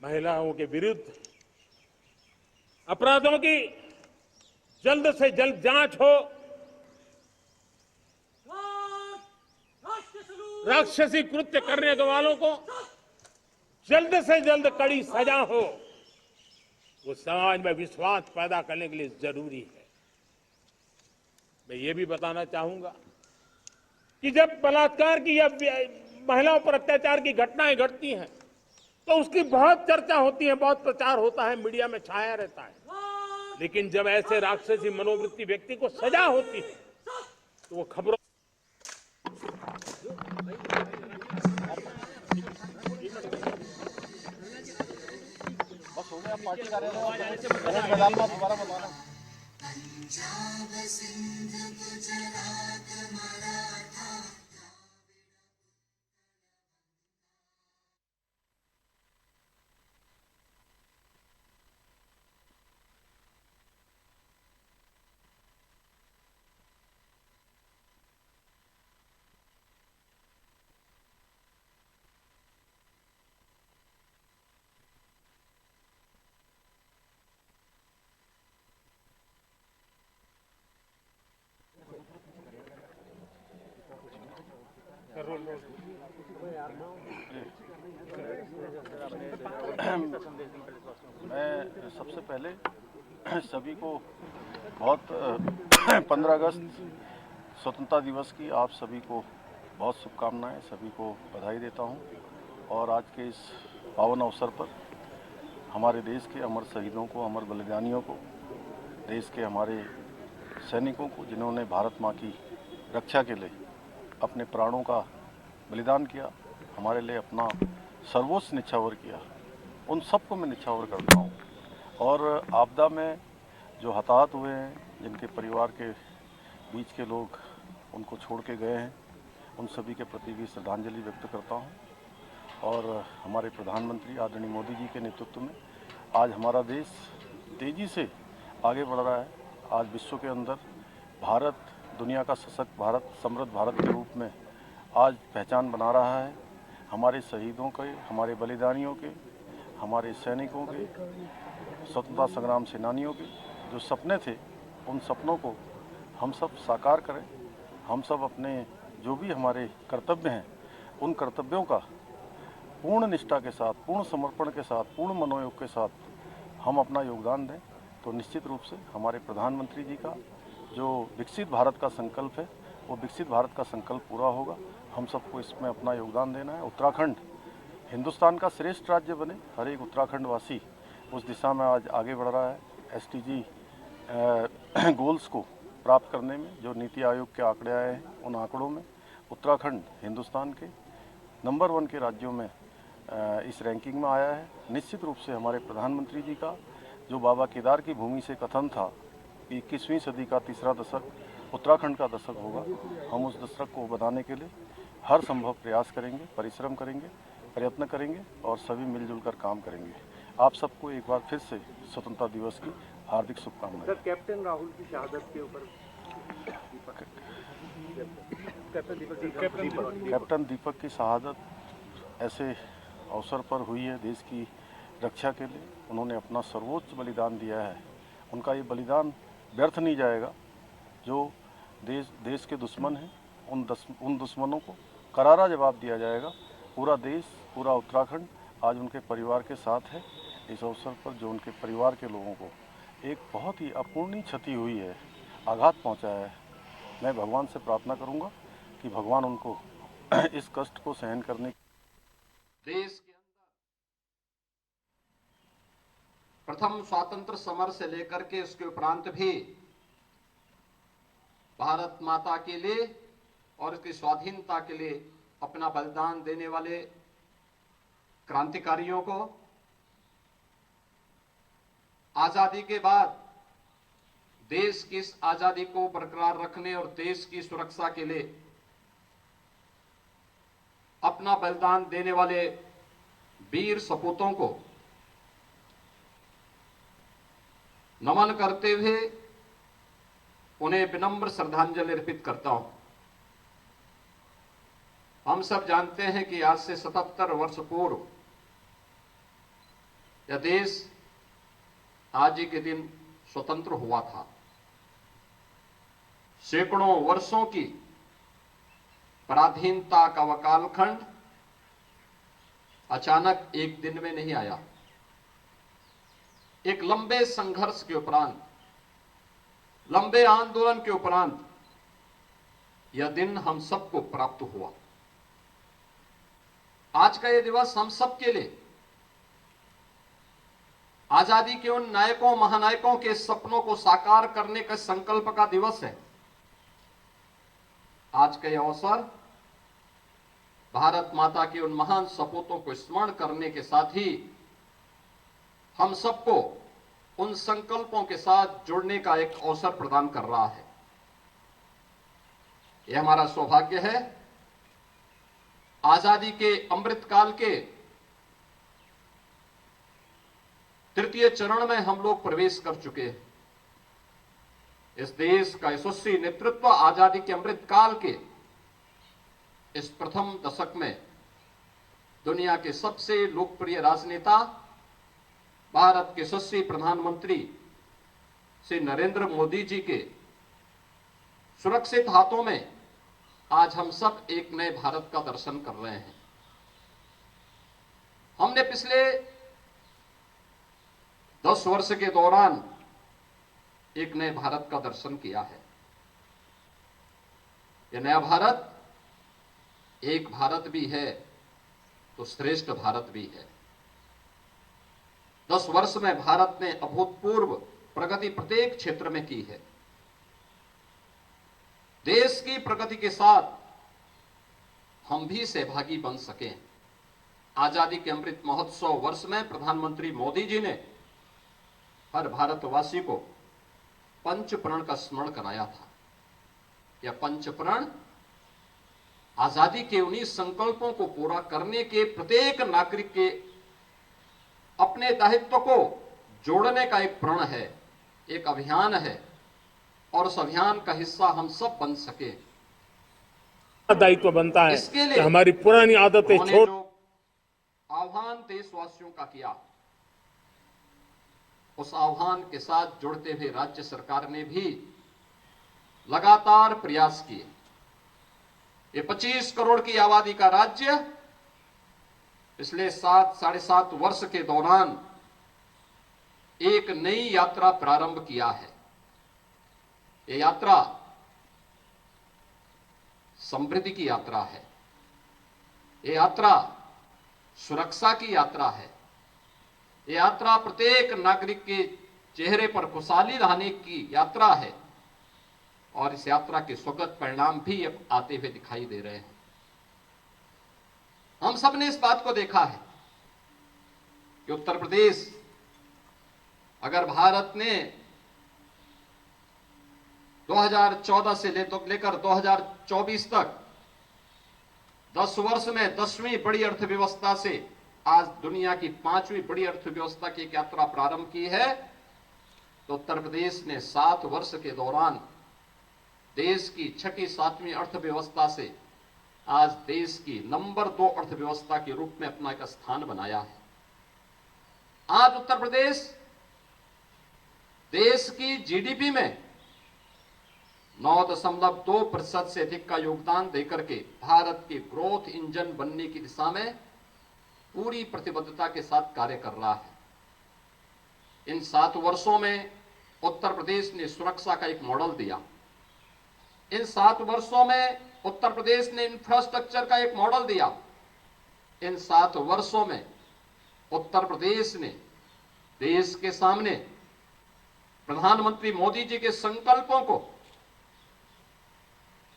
महिलाओं के विरुद्ध अपराधों की जल्द से जल्द जांच हो, राक्षसी कृत्य करने वालों को जल्द से जल्द कड़ी सजा हो, वो समाज में विश्वास पैदा करने के लिए जरूरी है। मैं ये भी बताना चाहूंगा कि जब बलात्कार की या महिलाओं पर अत्याचार की घटनाएं घटती हैं तो उसकी बहुत चर्चा होती है, बहुत प्रचार होता है, मीडिया में छाया रहता है। लेकिन जब ऐसे राक्षसी मनोवृत्ति व्यक्ति को सजा होती है तो वो खबरों मैं सबसे पहले सभी को बहुत 15 अगस्त स्वतंत्रता दिवस की आप सभी को बहुत शुभकामनाएं, सभी को बधाई देता हूं। और आज के इस पावन अवसर पर हमारे देश के अमर शहीदों को, अमर बलिदानियों को, देश के हमारे सैनिकों को जिन्होंने भारत माँ की रक्षा के लिए अपने प्राणों का बलिदान किया, हमारे लिए अपना सर्वोच्च निछावर किया, उन सबको मैं निछावर करता हूँ। और आपदा में जो हताहत हुए हैं, जिनके परिवार के बीच के लोग उनको छोड़ के गए हैं, उन सभी के प्रति भी श्रद्धांजलि व्यक्त करता हूँ। और हमारे प्रधानमंत्री आदरणीय मोदी जी के नेतृत्व में आज हमारा देश तेज़ी से आगे बढ़ रहा है। आज विश्व के अंदर भारत दुनिया का सशक्त भारत, समृद्ध भारत के रूप में आज पहचान बना रहा है। हमारे शहीदों के, हमारे बलिदानियों के, हमारे सैनिकों के, स्वतंत्रता संग्राम सेनानियों के जो सपने थे, उन सपनों को हम सब साकार करें। हम सब अपने जो भी हमारे कर्तव्य हैं, उन कर्तव्यों का पूर्ण निष्ठा के साथ, पूर्ण समर्पण के साथ, पूर्ण मनोयोग के साथ हम अपना योगदान दें, तो निश्चित रूप से हमारे प्रधानमंत्री जी का जो विकसित भारत का संकल्प है, वो विकसित भारत का संकल्प पूरा होगा। हम सबको इसमें अपना योगदान देना है। उत्तराखंड हिंदुस्तान का श्रेष्ठ राज्य बने, हर एक उत्तराखंड वासी उस दिशा में आज आगे बढ़ रहा है। SDG गोल्स को प्राप्त करने में जो नीति आयोग के आंकड़े आए हैं, उन आंकड़ों में उत्तराखंड हिंदुस्तान के नंबर 1 के राज्यों में इस रैंकिंग में आया है। निश्चित रूप से हमारे प्रधानमंत्री जी का जो बाबा केदार की भूमि से कथन था कि 21वीं सदी का तीसरा दशक उत्तराखंड का दशक होगा, हम उस दशक को बनाने के लिए हर संभव प्रयास करेंगे, परिश्रम करेंगे, प्रयत्न करेंगे और सभी मिलजुल कर काम करेंगे। आप सबको एक बार फिर से स्वतंत्रता दिवस की हार्दिक शुभकामनाएं। सर, कैप्टन राहुल की शहादत के ऊपर कैप्टन दीपक की शहादत ऐसे अवसर पर हुई है देश की रक्षा के लिए। उन्होंने अपना सर्वोच्च बलिदान दिया है। उनका ये बलिदान व्यर्थ नहीं जाएगा। जो देश के दुश्मन हैं, उन दुश्मनों को करारा जवाब दिया जाएगा। पूरा देश, पूरा उत्तराखंड आज उनके परिवार के साथ है। इस अवसर पर जो उनके परिवार के लोगों को एक बहुत ही अपूर्णीय क्षति हुई है, आघात पहुंचा है, मैं भगवान से प्रार्थना करूंगा कि भगवान उनको इस कष्ट को सहन करने देश के अंदर प्रथम स्वातंत्र समर से लेकर के उसके उपरांत भी भारत माता के लिए और उसकी स्वाधीनता के लिए अपना बलिदान देने वाले क्रांतिकारियों को आजादी के बाद देश की इस आजादी को बरकरार रखने और देश की सुरक्षा के लिए अपना बलिदान देने वाले वीर सपूतों को नमन करते हुए उन्हें विनम्र श्रद्धांजलि अर्पित करता हूं। हम सब जानते हैं कि आज से 77 वर्ष पूर्व यह देश आज ही के दिन स्वतंत्र हुआ था। सैकड़ों वर्षों की पराधीनता का वह कालखंड अचानक एक दिन में नहीं आया। एक लंबे संघर्ष के उपरांत, लंबे आंदोलन के उपरांत यह दिन हम सबको प्राप्त हुआ। आज का यह दिवस हम सबके लिए आजादी के उन नायकों महानायकों के सपनों को साकार करने का संकल्प का दिवस है। आज का यह अवसर भारत माता के उन महान सपूतों को स्मरण करने के साथ ही हम सबको उन संकल्पों के साथ जुड़ने का एक अवसर प्रदान कर रहा है। यह हमारा सौभाग्य है। आजादी के अमृतकाल के तृतीय चरण में हम लोग प्रवेश कर चुके हैं। इस देश का यशस्वी नेतृत्व आजादी के अमृतकाल के इस प्रथम दशक में दुनिया के सबसे लोकप्रिय राजनेता, भारत के यशस्वी प्रधानमंत्री श्री नरेंद्र मोदी जी के सुरक्षित हाथों में आज हम सब एक नए भारत का दर्शन कर रहे हैं। हमने पिछले 10 वर्ष के दौरान एक नए भारत का दर्शन किया है। यह नया भारत एक भारत भी है तो श्रेष्ठ भारत भी है। 10 वर्ष में भारत ने अभूतपूर्व प्रगति प्रत्येक क्षेत्र में की है। देश की प्रगति के साथ हम भी सहभागी बन सके। आजादी के अमृत महोत्सव वर्ष में प्रधानमंत्री मोदी जी ने हर भारतवासी को पंचप्रण का स्मरण कराया था। यह पंचप्रण आजादी के उन्हीं संकल्पों को पूरा करने के प्रत्येक नागरिक के अपने दायित्व को जोड़ने का एक प्रण है, एक अभियान है, और उस अभियान का हिस्सा हम सब बन सके। दायित्व बनता है इसके लिए कि हमारी पुरानी आदतें उन्होंने छोड़ जो आह्वान देशवासियों का किया, उस आह्वान के साथ जुड़ते हुए राज्य सरकार ने भी लगातार प्रयास किए। ये 25 करोड़ की आबादी का राज्य पिछले 7-7.5 वर्ष के दौरान एक नई यात्रा प्रारंभ किया है। ये यात्रा समृद्धि की यात्रा है। ये यात्रा सुरक्षा की यात्रा है। ये यात्रा प्रत्येक नागरिक के चेहरे पर खुशहाली लाने की यात्रा है, और इस यात्रा के सुखद परिणाम भी अब आते हुए दिखाई दे रहे हैं। हम सब ने इस बात को देखा है कि उत्तर प्रदेश, अगर भारत ने 2014 से लेकर 2024 तक 10 वर्ष में 10वीं बड़ी अर्थव्यवस्था से आज दुनिया की 5वीं बड़ी अर्थव्यवस्था की एक यात्रा प्रारंभ की है, तो उत्तर प्रदेश ने 7 वर्ष के दौरान देश की 6ठी-7वीं अर्थव्यवस्था से आज देश की नंबर 2 अर्थव्यवस्था के रूप में अपना एक स्थान बनाया है। आज उत्तर प्रदेश देश की जीडीपी में 9.2% से अधिक का योगदान देकर के भारत के ग्रोथ इंजन बनने की दिशा में पूरी प्रतिबद्धता के साथ कार्य कर रहा है। इन 7 वर्षों में उत्तर प्रदेश ने सुरक्षा का एक मॉडल दिया। इन 7 वर्षों में उत्तर प्रदेश ने इंफ्रास्ट्रक्चर का एक मॉडल दिया। इन 7 वर्षों में उत्तर प्रदेश ने देश के सामने प्रधानमंत्री मोदी जी के संकल्पों को,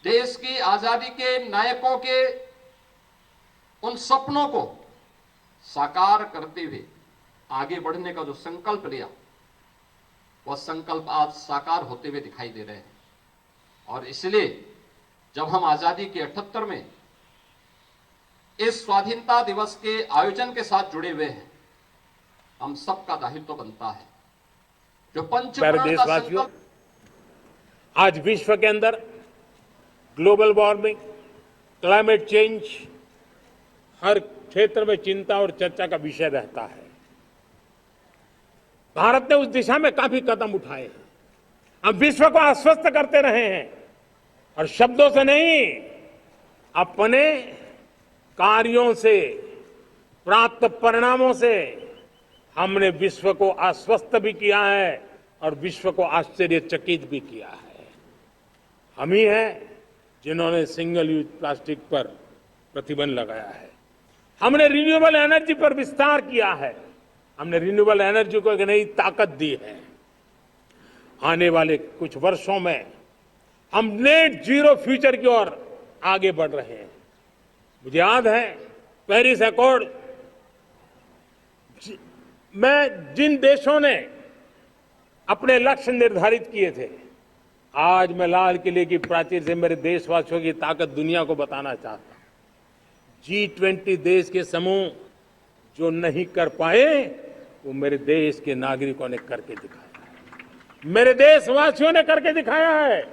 देश की आजादी के नायकों के उन सपनों को साकार करते हुए आगे बढ़ने का जो संकल्प लिया, वह संकल्प आज साकार होते हुए दिखाई दे रहे हैं। और इसलिए जब हम आजादी के 78 में इस स्वाधीनता दिवस के आयोजन के साथ जुड़े हुए हैं, हम सबका दायित्व बनता है जो प्यारे पंचप्राण का देशवासियों, संकल्प आज विश्व के अंदर ग्लोबल वार्मिंग, क्लाइमेट चेंज हर क्षेत्र में चिंता और चर्चा का विषय रहता है। भारत ने उस दिशा में काफी कदम उठाए हैं। हम विश्व को आश्वस्त करते रहे हैं और शब्दों से नहीं, अपने कार्यों से, प्राप्त परिणामों से हमने विश्व को आश्वस्त भी किया है और विश्व को आश्चर्यचकित भी किया है। हम ही हैं जिन्होंने सिंगल यूज प्लास्टिक पर प्रतिबंध लगाया है। हमने रिन्यूएबल एनर्जी पर विस्तार किया है। हमने रिन्यूएबल एनर्जी को एक नई ताकत दी है। आने वाले कुछ वर्षों में हम नेट जीरो फ्यूचर की ओर आगे बढ़ रहे हैं। मुझे याद है पेरिस अकॉर्ड में जिन देशों ने अपने लक्ष्य निर्धारित किए थे, आज मैं लाल किले की प्राचीर से मेरे देशवासियों की ताकत दुनिया को बताना चाहता हूं। G20 देश के समूह जो नहीं कर पाए वो मेरे देश के नागरिकों ने करके दिखाया है, मेरे देशवासियों ने करके दिखाया है,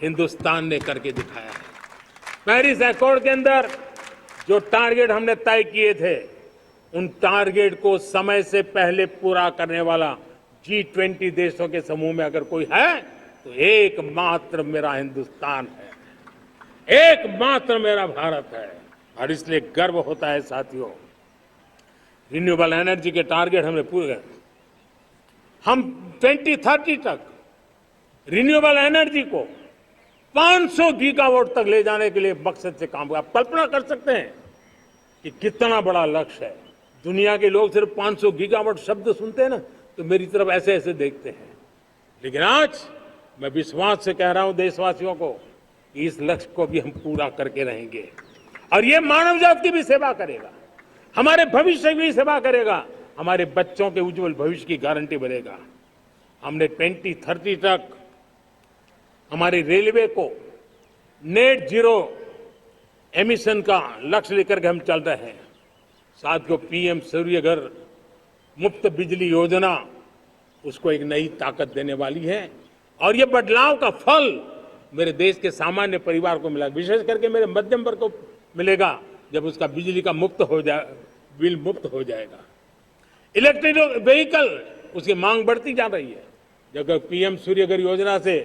हिंदुस्तान ने करके दिखाया है। पेरिस अकॉर्ड के अंदर जो टारगेट हमने तय किए थे, उन टारगेट को समय से पहले पूरा करने वाला G20 देशों के समूह में अगर कोई है तो एकमात्र मेरा हिंदुस्तान है, एकमात्र मेरा भारत है। और इसलिए गर्व होता है साथियों, रिन्यूएबल एनर्जी के टारगेट हमने पूरे, हम 2030 तक रिन्यूएबल एनर्जी को 500 गीगावाट तक ले जाने के लिए मकसद से काम किया। आप कल्पना कर सकते हैं कि कितना बड़ा लक्ष्य है। दुनिया के लोग सिर्फ 500 गीगावाट शब्द सुनते हैं ना तो मेरी तरफ ऐसे ऐसे देखते हैं, लेकिन आज मैं विश्वास से कह रहा हूं देशवासियों को कि इस लक्ष्य को भी हम पूरा करके रहेंगे और ये मानव जाति की भी सेवा करेगा, हमारे भविष्य की भी सेवा करेगा, हमारे बच्चों के उज्जवल भविष्य की गारंटी बनेगा। हमने 2030 तक हमारी रेलवे को नेट जीरो एमिशन का लक्ष्य लेकर के हम चल रहे हैं। साथियों, पीएम सूर्य घर मुफ्त बिजली योजना उसको एक नई ताकत देने वाली है और ये बदलाव का फल मेरे देश के सामान्य परिवार को मिला, विशेष करके मेरे मध्यम वर्ग को मिलेगा जब उसका बिजली का बिल मुक्त हो जाएगा। इलेक्ट्रिक व्हीकल उसकी मांग बढ़ती जा रही है। जब पीएम सूर्य घर योजना से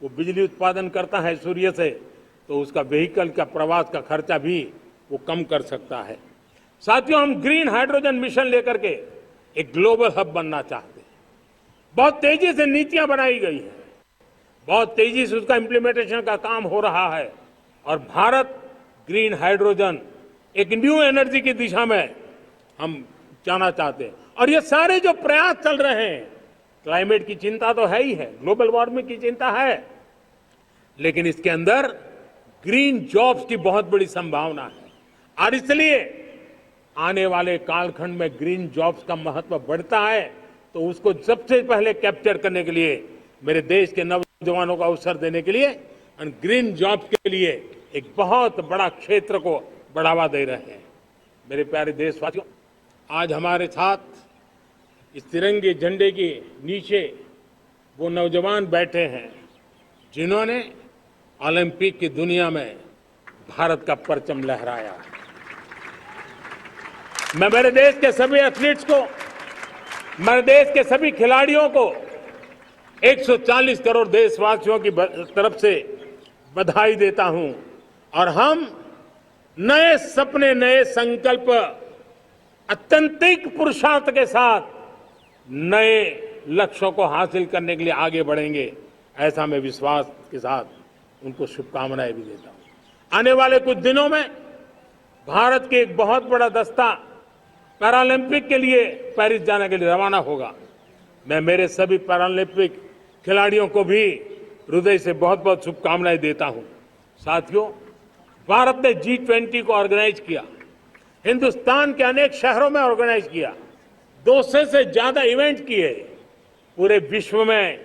वो बिजली उत्पादन करता है सूर्य से, तो उसका व्हीकल का प्रवास का खर्चा भी वो कम कर सकता है। साथियों, हम ग्रीन हाइड्रोजन मिशन लेकर के एक ग्लोबल हब बनना चाहते हैं। बहुत तेजी से नीतियां बनाई गई हैं, बहुत तेजी से उसका इंप्लीमेंटेशन का काम हो रहा है और भारत ग्रीन हाइड्रोजन एक न्यू एनर्जी की दिशा में हम जाना चाहते हैं। और ये सारे जो प्रयास चल रहे हैं, क्लाइमेट की चिंता तो है ही है, ग्लोबल वार्मिंग की चिंता है, लेकिन इसके अंदर ग्रीन जॉब्स की बहुत बड़ी संभावना है और इसलिए आने वाले कालखंड में ग्रीन जॉब्स का महत्व बढ़ता है। तो उसको सबसे पहले कैप्चर करने के लिए मेरे देश के नौजवानों को अवसर देने के लिए और ग्रीन जॉब्स के लिए एक बहुत बड़ा क्षेत्र को बढ़ावा दे रहे हैं। मेरे प्यारे देशवासियों, आज हमारे साथ इस तिरंगे झंडे के नीचे वो नौजवान बैठे हैं जिन्होंने ओलंपिक की दुनिया में भारत का परचम लहराया। मैं मेरे देश के सभी एथलीट्स को, मेरे देश के सभी खिलाड़ियों को 140 करोड़ देशवासियों की तरफ से बधाई देता हूं और हम नए सपने, नए संकल्प, अत्यंतिक पुरुषार्थ के साथ नए लक्ष्यों को हासिल करने के लिए आगे बढ़ेंगे, ऐसा मैं विश्वास के साथ उनको शुभकामनाएं भी देता हूं। आने वाले कुछ दिनों में भारत के एक बहुत बड़ा दस्ता पैरालंपिक के लिए पेरिस जाने के लिए रवाना होगा। मैं मेरे सभी पैरालंपिक खिलाड़ियों को भी हृदय से बहुत बहुत शुभकामनाएं देता हूं। साथियों, भारत ने G20 को ऑर्गेनाइज किया, हिंदुस्तान के अनेक शहरों में ऑर्गेनाइज किया, 200 से ज्यादा इवेंट किए। पूरे विश्व में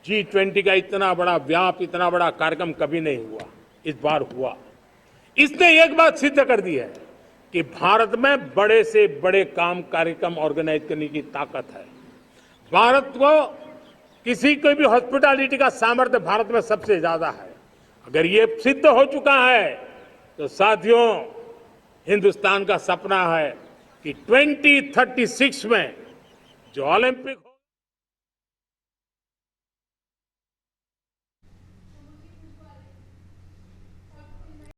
G20 का इतना बड़ा व्याप, इतना बड़ा कार्यक्रम कभी नहीं हुआ, इस बार हुआ। इसने एक बात सिद्ध कर दी है कि भारत में बड़े से बड़े कार्यक्रम ऑर्गेनाइज करने की ताकत है। भारत को किसी कोई भी हॉस्पिटैलिटी का सामर्थ्य भारत में सबसे ज्यादा है। अगर ये सिद्ध हो चुका है तो साथियों, हिंदुस्तान का सपना है कि 2036 में जो ओलंपिक